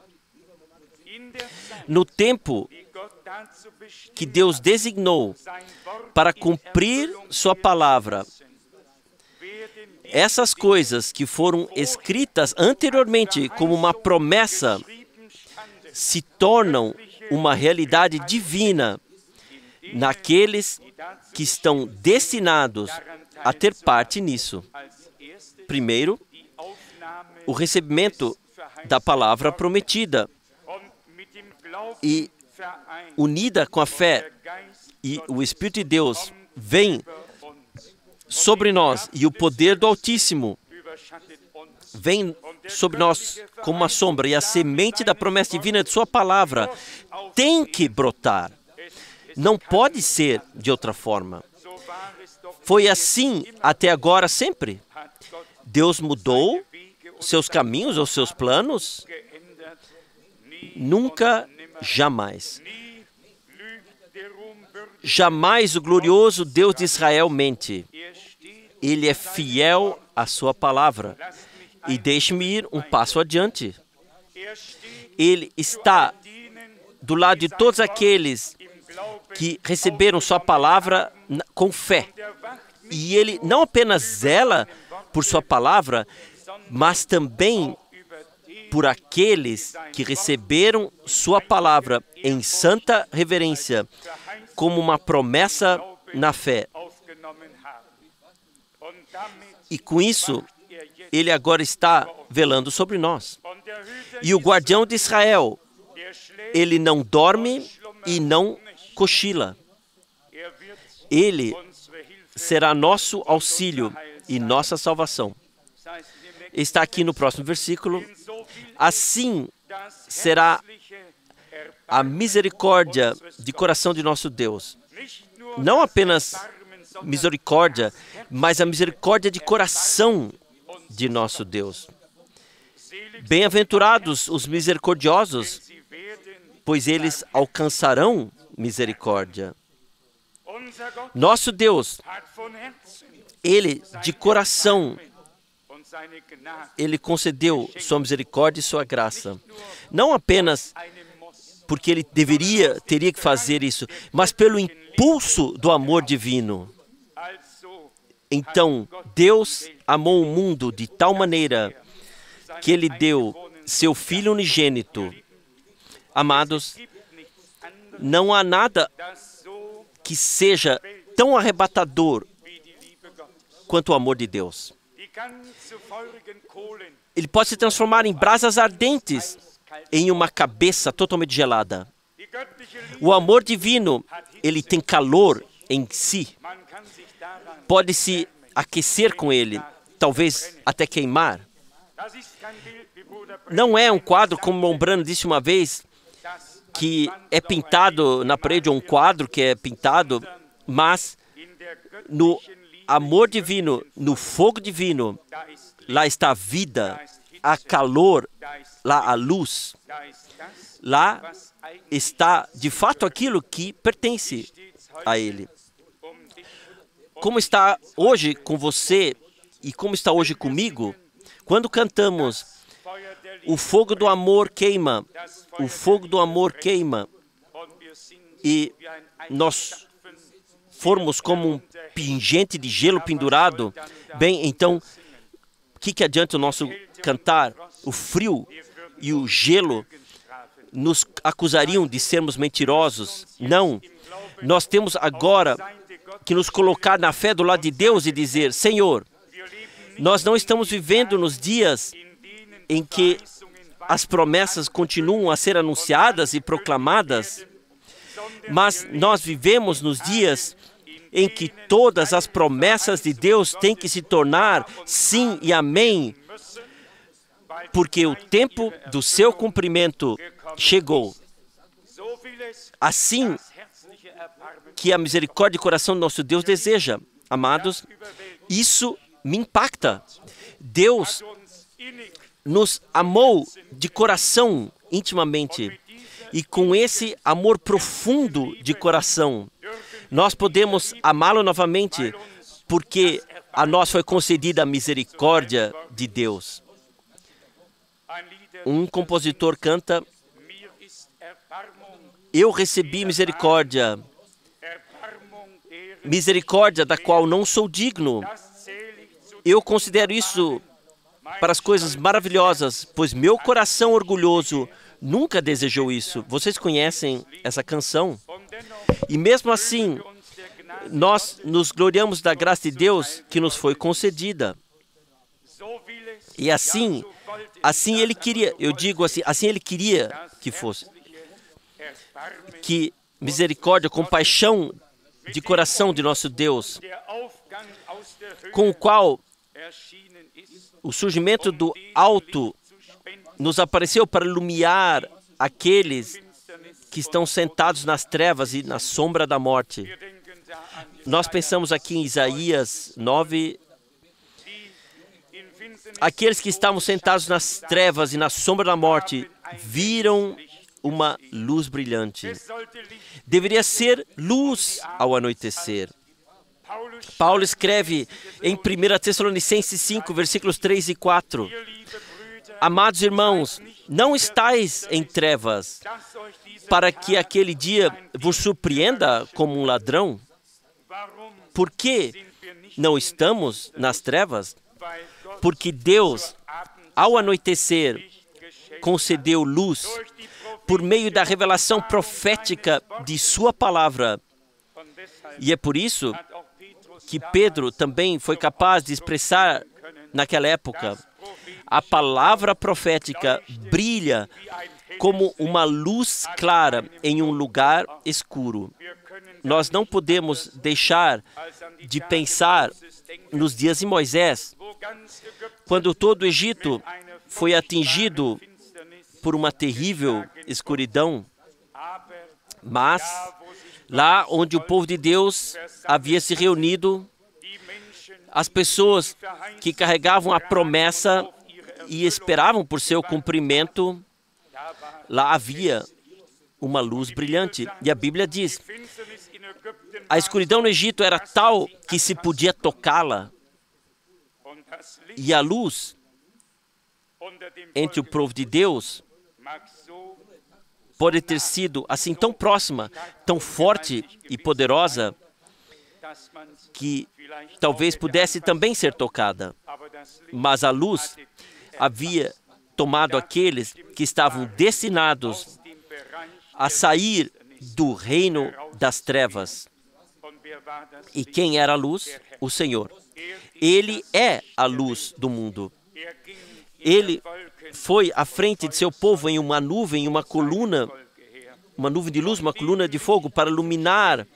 [SPEAKER 1] No tempo que Deus designou para cumprir sua palavra, essas coisas que foram escritas anteriormente como uma promessa se tornam uma realidade divina naqueles que estão destinados a ter parte nisso. Primeiro, o recebimento da palavra prometida e unida com a fé, e o Espírito de Deus vem sobre nós, e o poder do Altíssimo vem sobre nós como uma sombra, e a semente da promessa divina de sua palavra tem que brotar. Não pode ser de outra forma. Foi assim até agora sempre. Deus mudou seus caminhos ou seus planos? Nunca, jamais. Jamais o glorioso Deus de Israel mente. Ele é fiel à sua palavra. E deixe-me ir um passo adiante. Ele está do lado de todos aqueles que receberam sua palavra com fé. E ele não apenas zela por sua palavra, mas também por aqueles que receberam sua palavra em santa reverência, como uma promessa na fé. E com isso, ele agora está velando sobre nós. E o guardião de Israel, ele não dorme e não cochila. Ele será nosso auxílio e nossa salvação. Está aqui no próximo versículo. Assim será a misericórdia de coração de nosso Deus. Não apenas misericórdia, mas a misericórdia de coração de nosso Deus. Bem-aventurados os misericordiosos, pois eles alcançarão misericórdia. Nosso Deus, Ele de coração, Ele concedeu sua misericórdia e sua graça. Não apenas porque Ele teria que fazer isso, mas pelo impulso do amor divino. Então, Deus amou o mundo de tal maneira que Ele deu seu Filho unigênito. Amados, não há nada que seja tão arrebatador quanto o amor de Deus. Ele pode se transformar em brasas ardentes em uma cabeça totalmente gelada. O amor divino, ele tem calor em si. Pode se aquecer com ele, talvez até queimar. Não é um quadro, como Mombrano disse uma vez, que é pintado na parede, ou um quadro que é pintado, mas no amor divino, no fogo divino, lá está a vida, há calor, lá a luz. Lá está, de fato, aquilo que pertence a Ele. Como está hoje com você e como está hoje comigo, quando cantamos o fogo do amor queima, o fogo do amor queima, e nós formos como um pingente de gelo pendurado, bem, então, o que adianta o nosso cantar? O frio e o gelo nos acusariam de sermos mentirosos? Não. Nós temos agora que nos colocar na fé do lado de Deus e dizer: Senhor, nós não estamos vivendo nos dias em que as promessas continuam a ser anunciadas e proclamadas, mas nós vivemos nos dias em que todas as promessas de Deus têm que se tornar sim e amém, porque o tempo do seu cumprimento chegou. Assim, que a misericórdia de coração do nosso Deus deseja. Amados, isso me impacta. Deus nos amou de coração intimamente. E com esse amor profundo de coração, nós podemos amá-lo novamente, porque a nós foi concedida a misericórdia de Deus. Um compositor canta: eu recebi misericórdia, misericórdia da qual não sou digno. Eu considero isso para as coisas maravilhosas, pois meu coração orgulhoso nunca desejou isso. Vocês conhecem essa canção? E mesmo assim, nós nos gloriamos da graça de Deus que nos foi concedida. E assim Ele queria, eu digo assim Ele queria que fosse. Que misericórdia, compaixão de coração de nosso Deus, com o qual o surgimento do alto nos apareceu para iluminar aqueles que estão sentados nas trevas e na sombra da morte. Nós pensamos aqui em Isaías 9, aqueles que estavam sentados nas trevas e na sombra da morte viram uma luz brilhante. Deveria ser luz ao anoitecer. Paulo escreve em 1 Tessalonicenses 5, versículos 3 e 4. Amados irmãos, não estais em trevas, para que aquele dia vos surpreenda como um ladrão. Por que não estamos nas trevas? Porque Deus, ao anoitecer, concedeu luz por meio da revelação profética de sua palavra. E é por isso que Pedro também foi capaz de expressar naquela época: a palavra profética brilha como uma luz clara em um lugar escuro. Nós não podemos deixar de pensar nos dias de Moisés, quando todo o Egito foi atingido por uma terrível escuridão, mas lá onde o povo de Deus havia se reunido, as pessoas que carregavam a promessa e esperavam por seu cumprimento, lá havia uma luz brilhante. E a Bíblia diz: a escuridão no Egito era tal que se podia tocá-la. E a luz entre o povo de Deus pode ter sido assim tão próxima, tão forte e poderosa, que talvez pudesse também ser tocada. Mas a luz havia tomado aqueles que estavam destinados a sair do reino das trevas. E quem era a luz? O Senhor. Ele é a luz do mundo. Ele foi à frente de seu povo em uma nuvem, uma coluna, uma nuvem de luz, uma coluna de fogo, para iluminar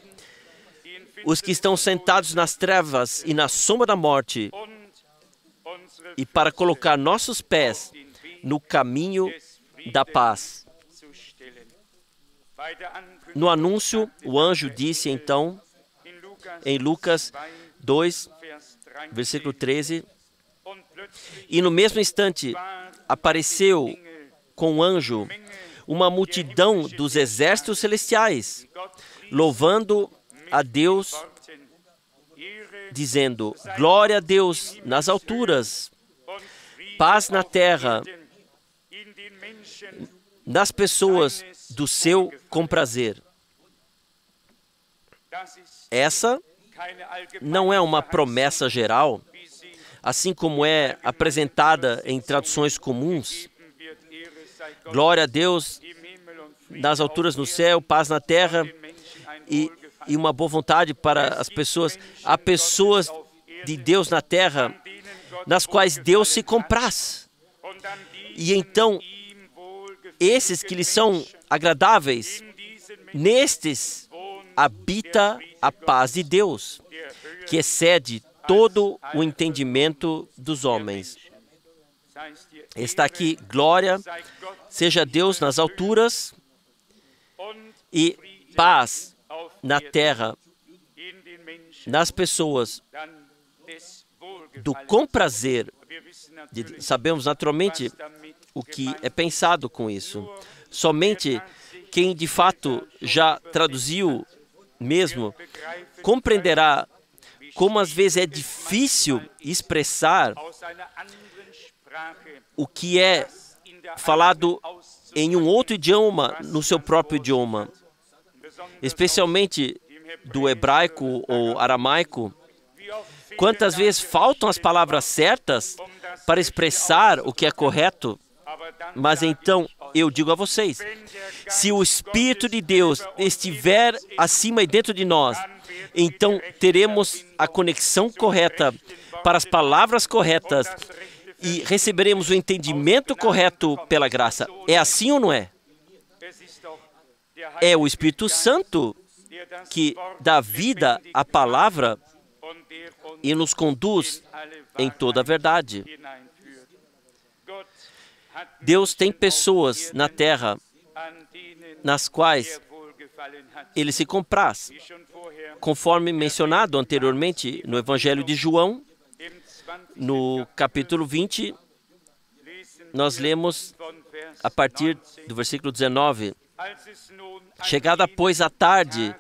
[SPEAKER 1] os que estão sentados nas trevas e na sombra da morte, e para colocar nossos pés no caminho da paz. No anúncio, o anjo disse então, em Lucas 2, versículo 13, e no mesmo instante apareceu com o anjo uma multidão dos exércitos celestiais, louvando a Deus, dizendo: glória a Deus nas alturas, paz na terra, nas pessoas do seu comprazer. Essa não é uma promessa geral, assim como é apresentada em traduções comuns. Glória a Deus nas alturas no céu, paz na terra e uma boa vontade para as pessoas. Há pessoas de Deus na terra nas quais Deus se compraz. E então, esses que lhes são agradáveis, nestes habita a paz de Deus, que excede todo o entendimento dos homens. Está aqui: glória seja Deus nas alturas e paz na terra, nas pessoas, do comprazer. Sabemos naturalmente o que é pensado com isso. Somente quem de fato já traduziu mesmo compreenderá como às vezes é difícil expressar o que é falado em um outro idioma, no seu próprio idioma, especialmente do hebraico ou aramaico. Quantas vezes faltam as palavras certas para expressar o que é correto? Mas então, eu digo a vocês, se o Espírito de Deus estiver acima e dentro de nós, então teremos a conexão correta para as palavras corretas e receberemos o entendimento correto pela graça. É assim ou não é? É o Espírito Santo que dá vida à palavra e nos conduz em toda a verdade. Deus tem pessoas na terra nas quais Ele se compraz. Conforme mencionado anteriormente no Evangelho de João, no capítulo 20, nós lemos a partir do versículo 19. Chegada, pois, a tarde,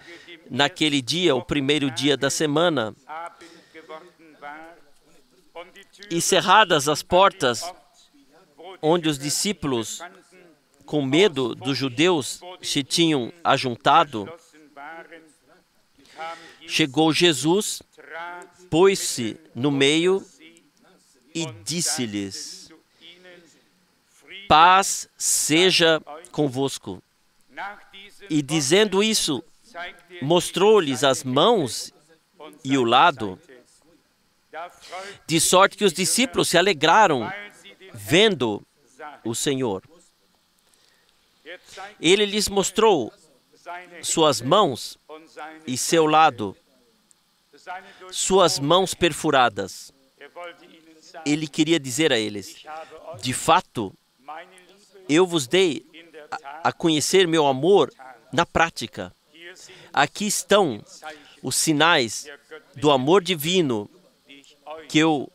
[SPEAKER 1] naquele dia, o primeiro dia da semana, e cerradas as portas, onde os discípulos, com medo dos judeus, se tinham ajuntado, chegou Jesus, pôs-se no meio e disse-lhes: paz seja convosco. E dizendo isso, mostrou-lhes as mãos e o lado, de sorte que os discípulos se alegraram vendo o Senhor. Ele lhes mostrou suas mãos e seu lado, suas mãos perfuradas. Ele queria dizer a eles: de fato, eu vos dei a conhecer meu amor na prática. Aqui estão os sinais do amor divino que eu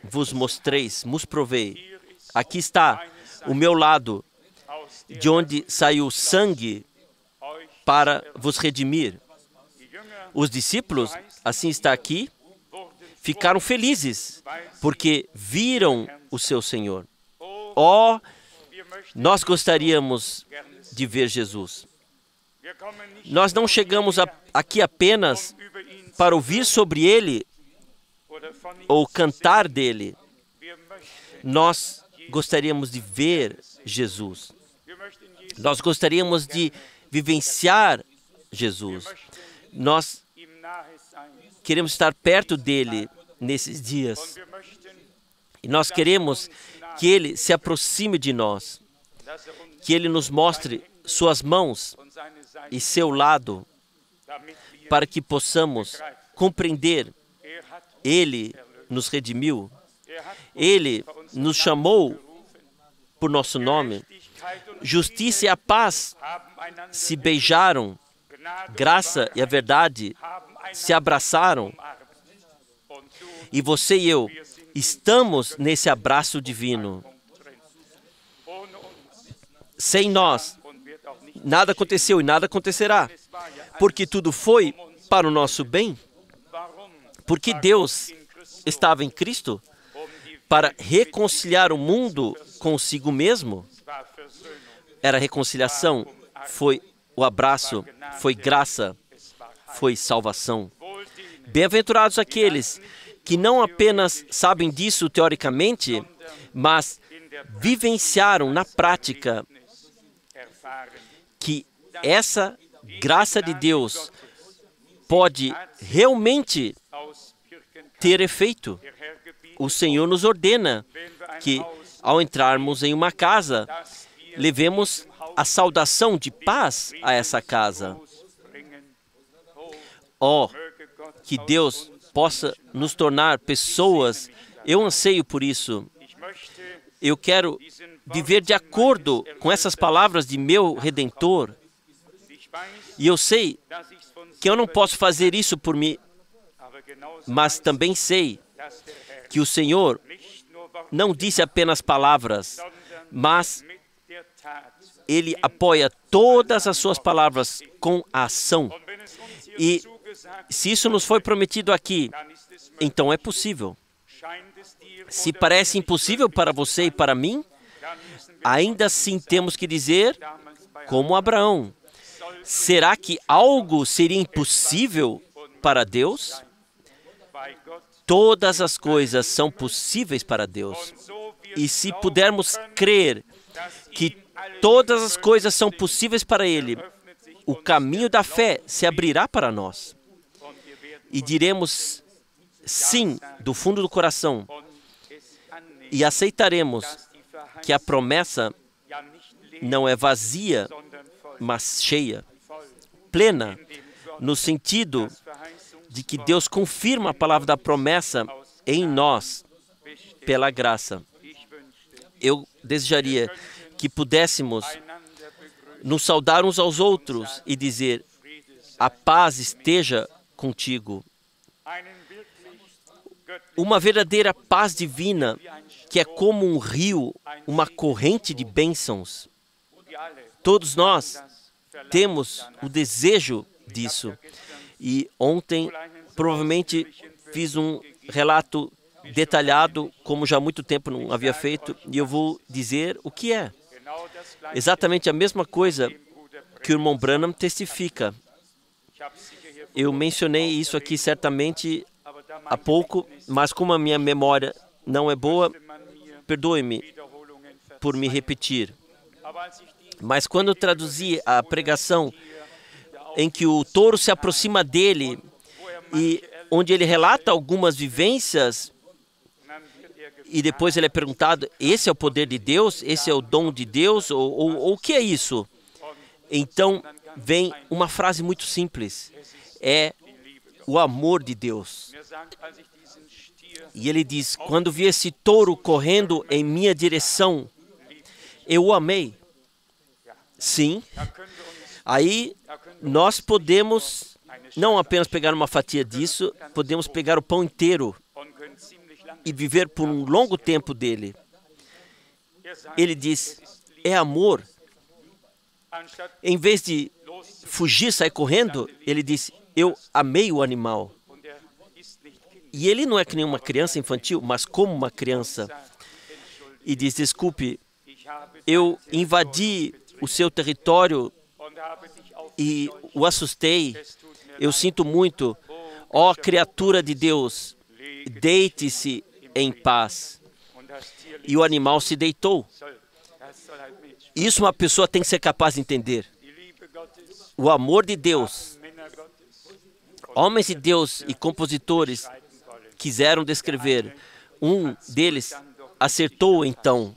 [SPEAKER 1] vos vos provei. Aqui está o meu lado, de onde saiu sangue para vos redimir. Os discípulos, assim está aqui, ficaram felizes, porque viram o seu Senhor. Oh, nós gostaríamos de ver Jesus. Nós não chegamos aqui apenas para ouvir sobre Ele ou cantar dele. Nós gostaríamos de ver Jesus. Nós gostaríamos de vivenciar Jesus. Nós queremos estar perto dele nesses dias. E nós queremos que ele se aproxime de nós, que ele nos mostre suas mãos e seu lado, para que possamos compreender. Ele nos redimiu. Ele nos chamou por nosso nome. Justiça e a paz se beijaram. Graça e a verdade se abraçaram. E você e eu estamos nesse abraço divino. Sem nós, nada aconteceu e nada acontecerá. Porque tudo foi para o nosso bem. Porque Deus estava em Cristo para reconciliar o mundo consigo mesmo. Era reconciliação, foi o abraço, foi graça, foi salvação. Bem-aventurados aqueles que não apenas sabem disso teoricamente, mas vivenciaram na prática que essa graça de Deus pode realmente ter efeito. O Senhor nos ordena que, ao entrarmos em uma casa, levemos a saudação de paz a essa casa. Oh, que Deus possa nos tornar pessoas. Eu anseio por isso. Eu quero viver de acordo com essas palavras de meu Redentor. E eu sei que eu não posso fazer isso por mim, mas também sei que o Senhor não disse apenas palavras, mas Ele apoia todas as suas palavras com a ação. E se isso nos foi prometido aqui, então é possível. Se parece impossível para você e para mim, ainda assim temos que dizer, como Abraão, será que algo seria impossível para Deus? Todas as coisas são possíveis para Deus. E se pudermos crer que todas as coisas são possíveis para Ele, o caminho da fé se abrirá para nós. E diremos sim do fundo do coração. E aceitaremos que a promessa não é vazia, mas cheia, plena, no sentido de que Deus confirma a palavra da promessa em nós, pela graça. Eu desejaria que pudéssemos nos saudar uns aos outros e dizer, a paz esteja contigo. Uma verdadeira paz divina, que é como um rio, uma corrente de bênçãos. Todos nós temos o desejo disso. E ontem, provavelmente, fiz um relato detalhado, como já há muito tempo não havia feito, e eu vou dizer o que é. Exatamente a mesma coisa que o irmão Branham testifica. Eu mencionei isso aqui certamente há pouco, mas como a minha memória não é boa, perdoe-me por me repetir. Mas quando eu traduzi a pregação em que o touro se aproxima dele e onde ele relata algumas vivências e depois ele é perguntado, esse é o poder de Deus? Esse é o dom de Deus? Ou o que é isso? Então vem uma frase muito simples. É o amor de Deus. E ele diz, quando vi esse touro correndo em minha direção, eu o amei. Sim. Aí nós podemos não apenas pegar uma fatia disso, podemos pegar o pão inteiro e viver por um longo tempo dele. Ele diz, é amor. Em vez de fugir, sair correndo, ele diz, eu amei o animal. E ele não é que nem uma criança infantil, mas como uma criança. E diz, desculpe, eu invadi o seu território e o assustei. Eu sinto muito. Ó criatura de Deus, deite-se em paz. E o animal se deitou. Isso uma pessoa tem que ser capaz de entender. O amor de Deus. Homens de Deus e compositores quiseram descrever. Um deles acertou então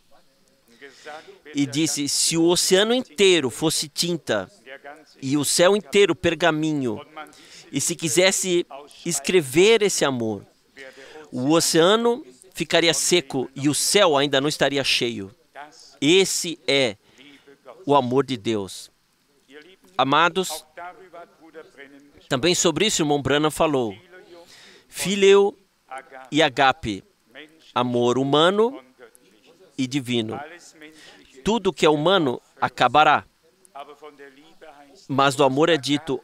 [SPEAKER 1] e disse, se o oceano inteiro fosse tinta e o céu inteiro pergaminho, e se quisesse escrever esse amor, o oceano ficaria seco e o céu ainda não estaria cheio. Esse é o amor de Deus. Amados, também sobre isso o irmão Branham falou. Fileu e agape, amor humano e divino. Tudo que é humano acabará. Mas do amor é dito,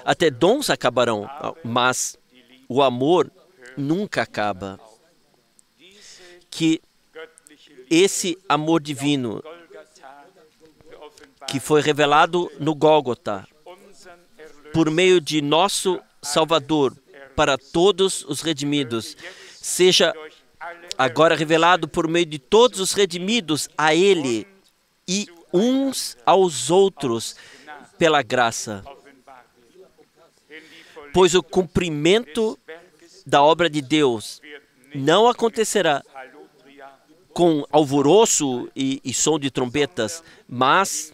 [SPEAKER 1] até dons acabarão, mas o amor nunca acaba. Que esse amor divino que foi revelado no Gólgota, por meio de nosso Salvador, para todos os redimidos, seja agora revelado por meio de todos os redimidos a Ele e uns aos outros pela graça. Pois o cumprimento da obra de Deus não acontecerá com alvoroço e som de trombetas, mas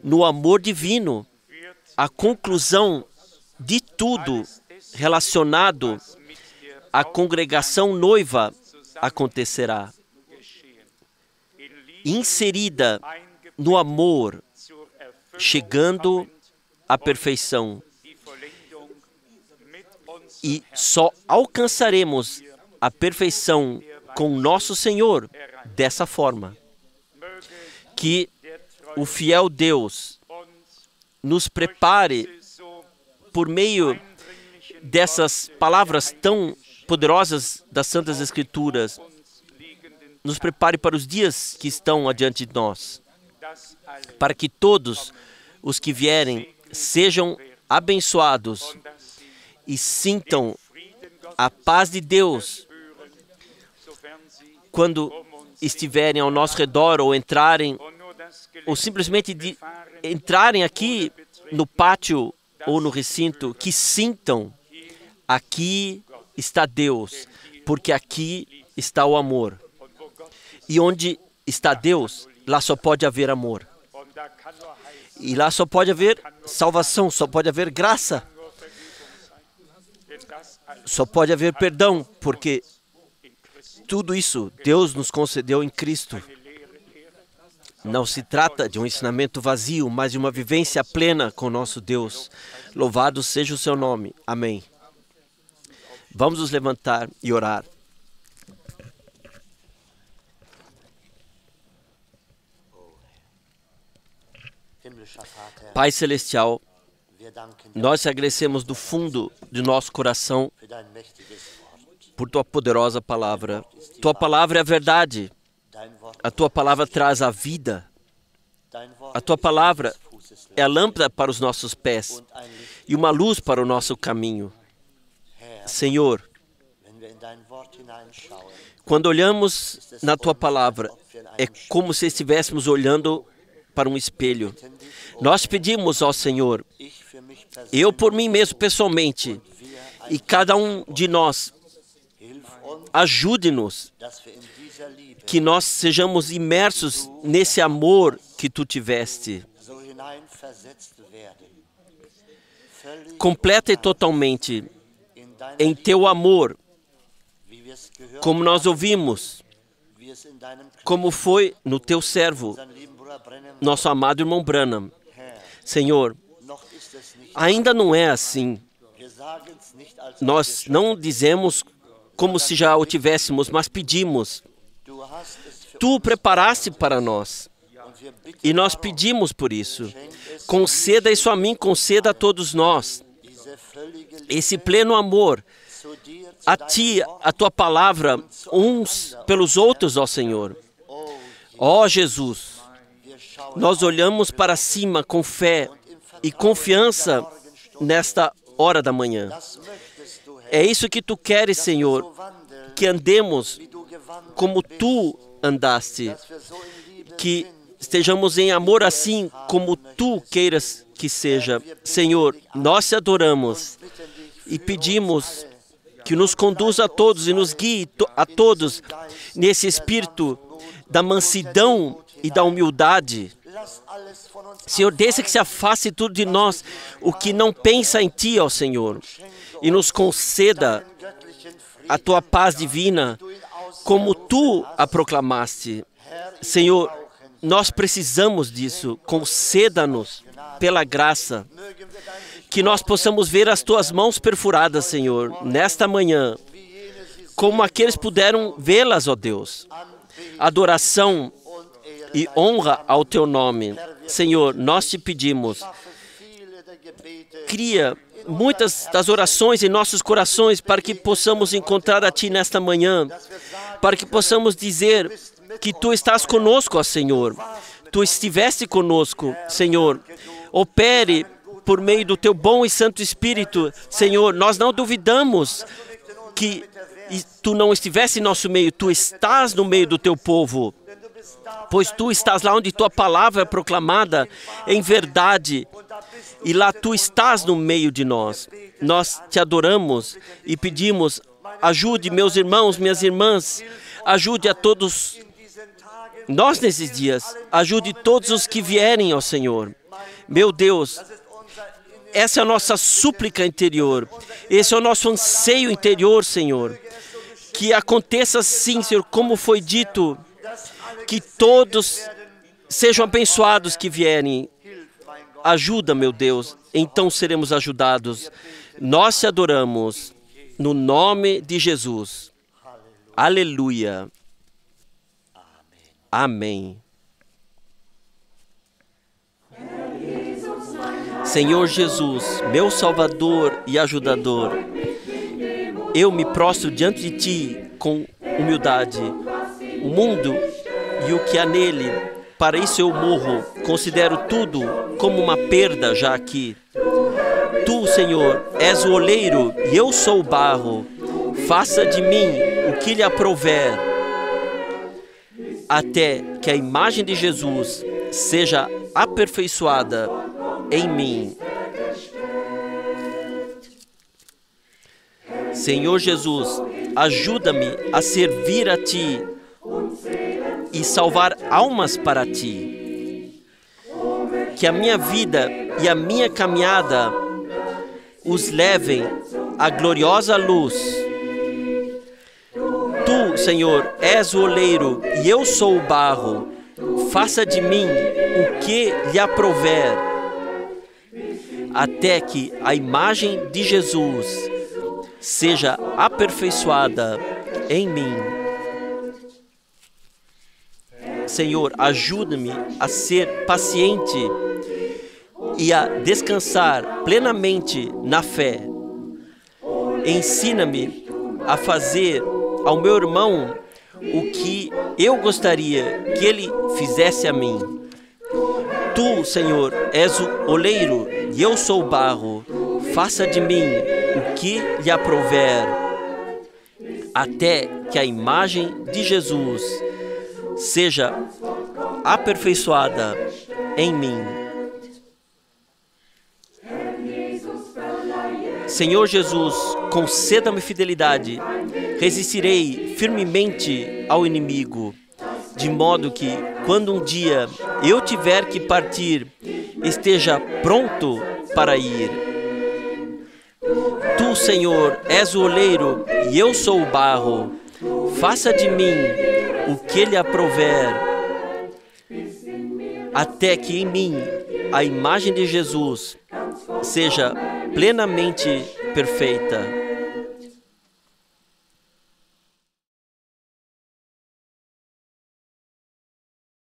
[SPEAKER 1] no amor divino, a conclusão de tudo relacionado à congregação noiva acontecerá. Inserida no amor, chegando à perfeição. E só alcançaremos a perfeição com nosso Senhor dessa forma. Que o fiel Deus nos prepare por meio dessas palavras tão poderosas das Santas Escrituras, nos prepare para os dias que estão adiante de nós, para que todos os que vierem sejam abençoados e sintam a paz de Deus quando estiverem ao nosso redor ou entrarem, ou simplesmente entrarem aqui no pátio ou no recinto, que sintam: aqui está Deus, porque aqui está o amor. E onde está Deus, lá só pode haver amor. E lá só pode haver salvação, só pode haver graça. Só pode haver perdão, porque tudo isso Deus nos concedeu em Cristo. Não se trata de um ensinamento vazio, mas de uma vivência plena com nosso Deus. Louvado seja o seu nome. Amém. Vamos nos levantar e orar. Pai Celestial, nós te agradecemos do fundo de nosso coração por Tua poderosa palavra. Tua palavra é a verdade. A Tua palavra traz a vida. A Tua palavra é a lâmpada para os nossos pés e uma luz para o nosso caminho. Senhor, quando olhamos na Tua palavra, é como se estivéssemos olhando para um espelho. Nós pedimos ao Senhor, eu por mim mesmo pessoalmente, e cada um de nós, ajude-nos, que nós sejamos imersos nesse amor que Tu tiveste, completa e totalmente, em Teu amor, como nós ouvimos, como foi no Teu servo, nosso amado irmão Branham. Senhor, ainda não é assim. Nós não dizemos como se já o tivéssemos, mas pedimos. Tu o preparaste para nós. E nós pedimos por isso. Conceda isso a mim, conceda a todos nós. Esse pleno amor a Ti, a Tua palavra, uns pelos outros, ó Senhor. Ó Jesus, nós olhamos para cima com fé e confiança nesta hora da manhã. É isso que Tu queres, Senhor, que andemos como Tu andaste, que estejamos em amor assim como Tu queiras que seja. Senhor, nós Te adoramos e pedimos que nos conduza a todos e nos guie a todos nesse espírito da mansidão e da humildade. Senhor, deixa que se afaste tudo de nós o que não pensa em Ti, ó Senhor, e nos conceda a Tua paz divina como Tu a proclamaste. Senhor, nós precisamos disso. Conceda-nos pela graça que nós possamos ver as Tuas mãos perfuradas, Senhor, nesta manhã, como aqueles puderam vê-las, ó Deus. Adoração e honra ao Teu nome. Senhor, nós Te pedimos, cria muitas das orações em nossos corações para que possamos encontrar a Ti nesta manhã, para que possamos dizer que Tu estás conosco, ó Senhor. Tu estiveste conosco, Senhor. Opere por meio do Teu bom e santo Espírito, Senhor. Nós não duvidamos que Tu não estivesse em nosso meio. Tu estás no meio do Teu povo, pois Tu estás lá onde Tua palavra é proclamada em verdade, e lá Tu estás no meio de nós. Nós Te adoramos e pedimos, ajude meus irmãos, minhas irmãs, ajude a todos nós nesses dias, ajude todos os que vierem, ó Senhor. Meu Deus, essa é a nossa súplica interior, esse é o nosso anseio interior, Senhor. Que aconteça assim, Senhor, como foi dito, que todos sejam abençoados que vierem. Ajuda, meu Deus, então seremos ajudados. Nós Te adoramos no nome de Jesus. Aleluia. Amém. Senhor Jesus, meu Salvador e ajudador, eu me prostro diante de Ti com humildade. O mundo e o que há nele, para isso eu morro, considero tudo como uma perda já aqui. Tu, Senhor, és o oleiro e eu sou o barro. Faça de mim o que lhe aprouver, até que a imagem de Jesus seja aperfeiçoada em mim. Senhor Jesus, ajuda-me a servir a Ti e salvar almas para Ti. Que a minha vida e a minha caminhada os levem à gloriosa luz. Tu, Senhor, és o oleiro e eu sou o barro. Faça de mim o que lhe aprouver, até que a imagem de Jesus seja aperfeiçoada em mim. Senhor, ajuda-me a ser paciente e a descansar plenamente na fé. Ensina-me a fazer ao meu irmão o que eu gostaria que ele fizesse a mim. Tu, Senhor, és o oleiro e eu sou o barro. Faça de mim o que lhe aprouver, até que a imagem de Jesus seja aperfeiçoada em mim. Senhor Jesus, conceda-me fidelidade. Resistirei firmemente ao inimigo, de modo que, quando um dia eu tiver que partir, esteja pronto para ir. Tu, Senhor, és o oleiro e eu sou o barro. Faça de mim o que lhe aprouver, até que em mim a imagem de Jesus seja plenamente perfeita.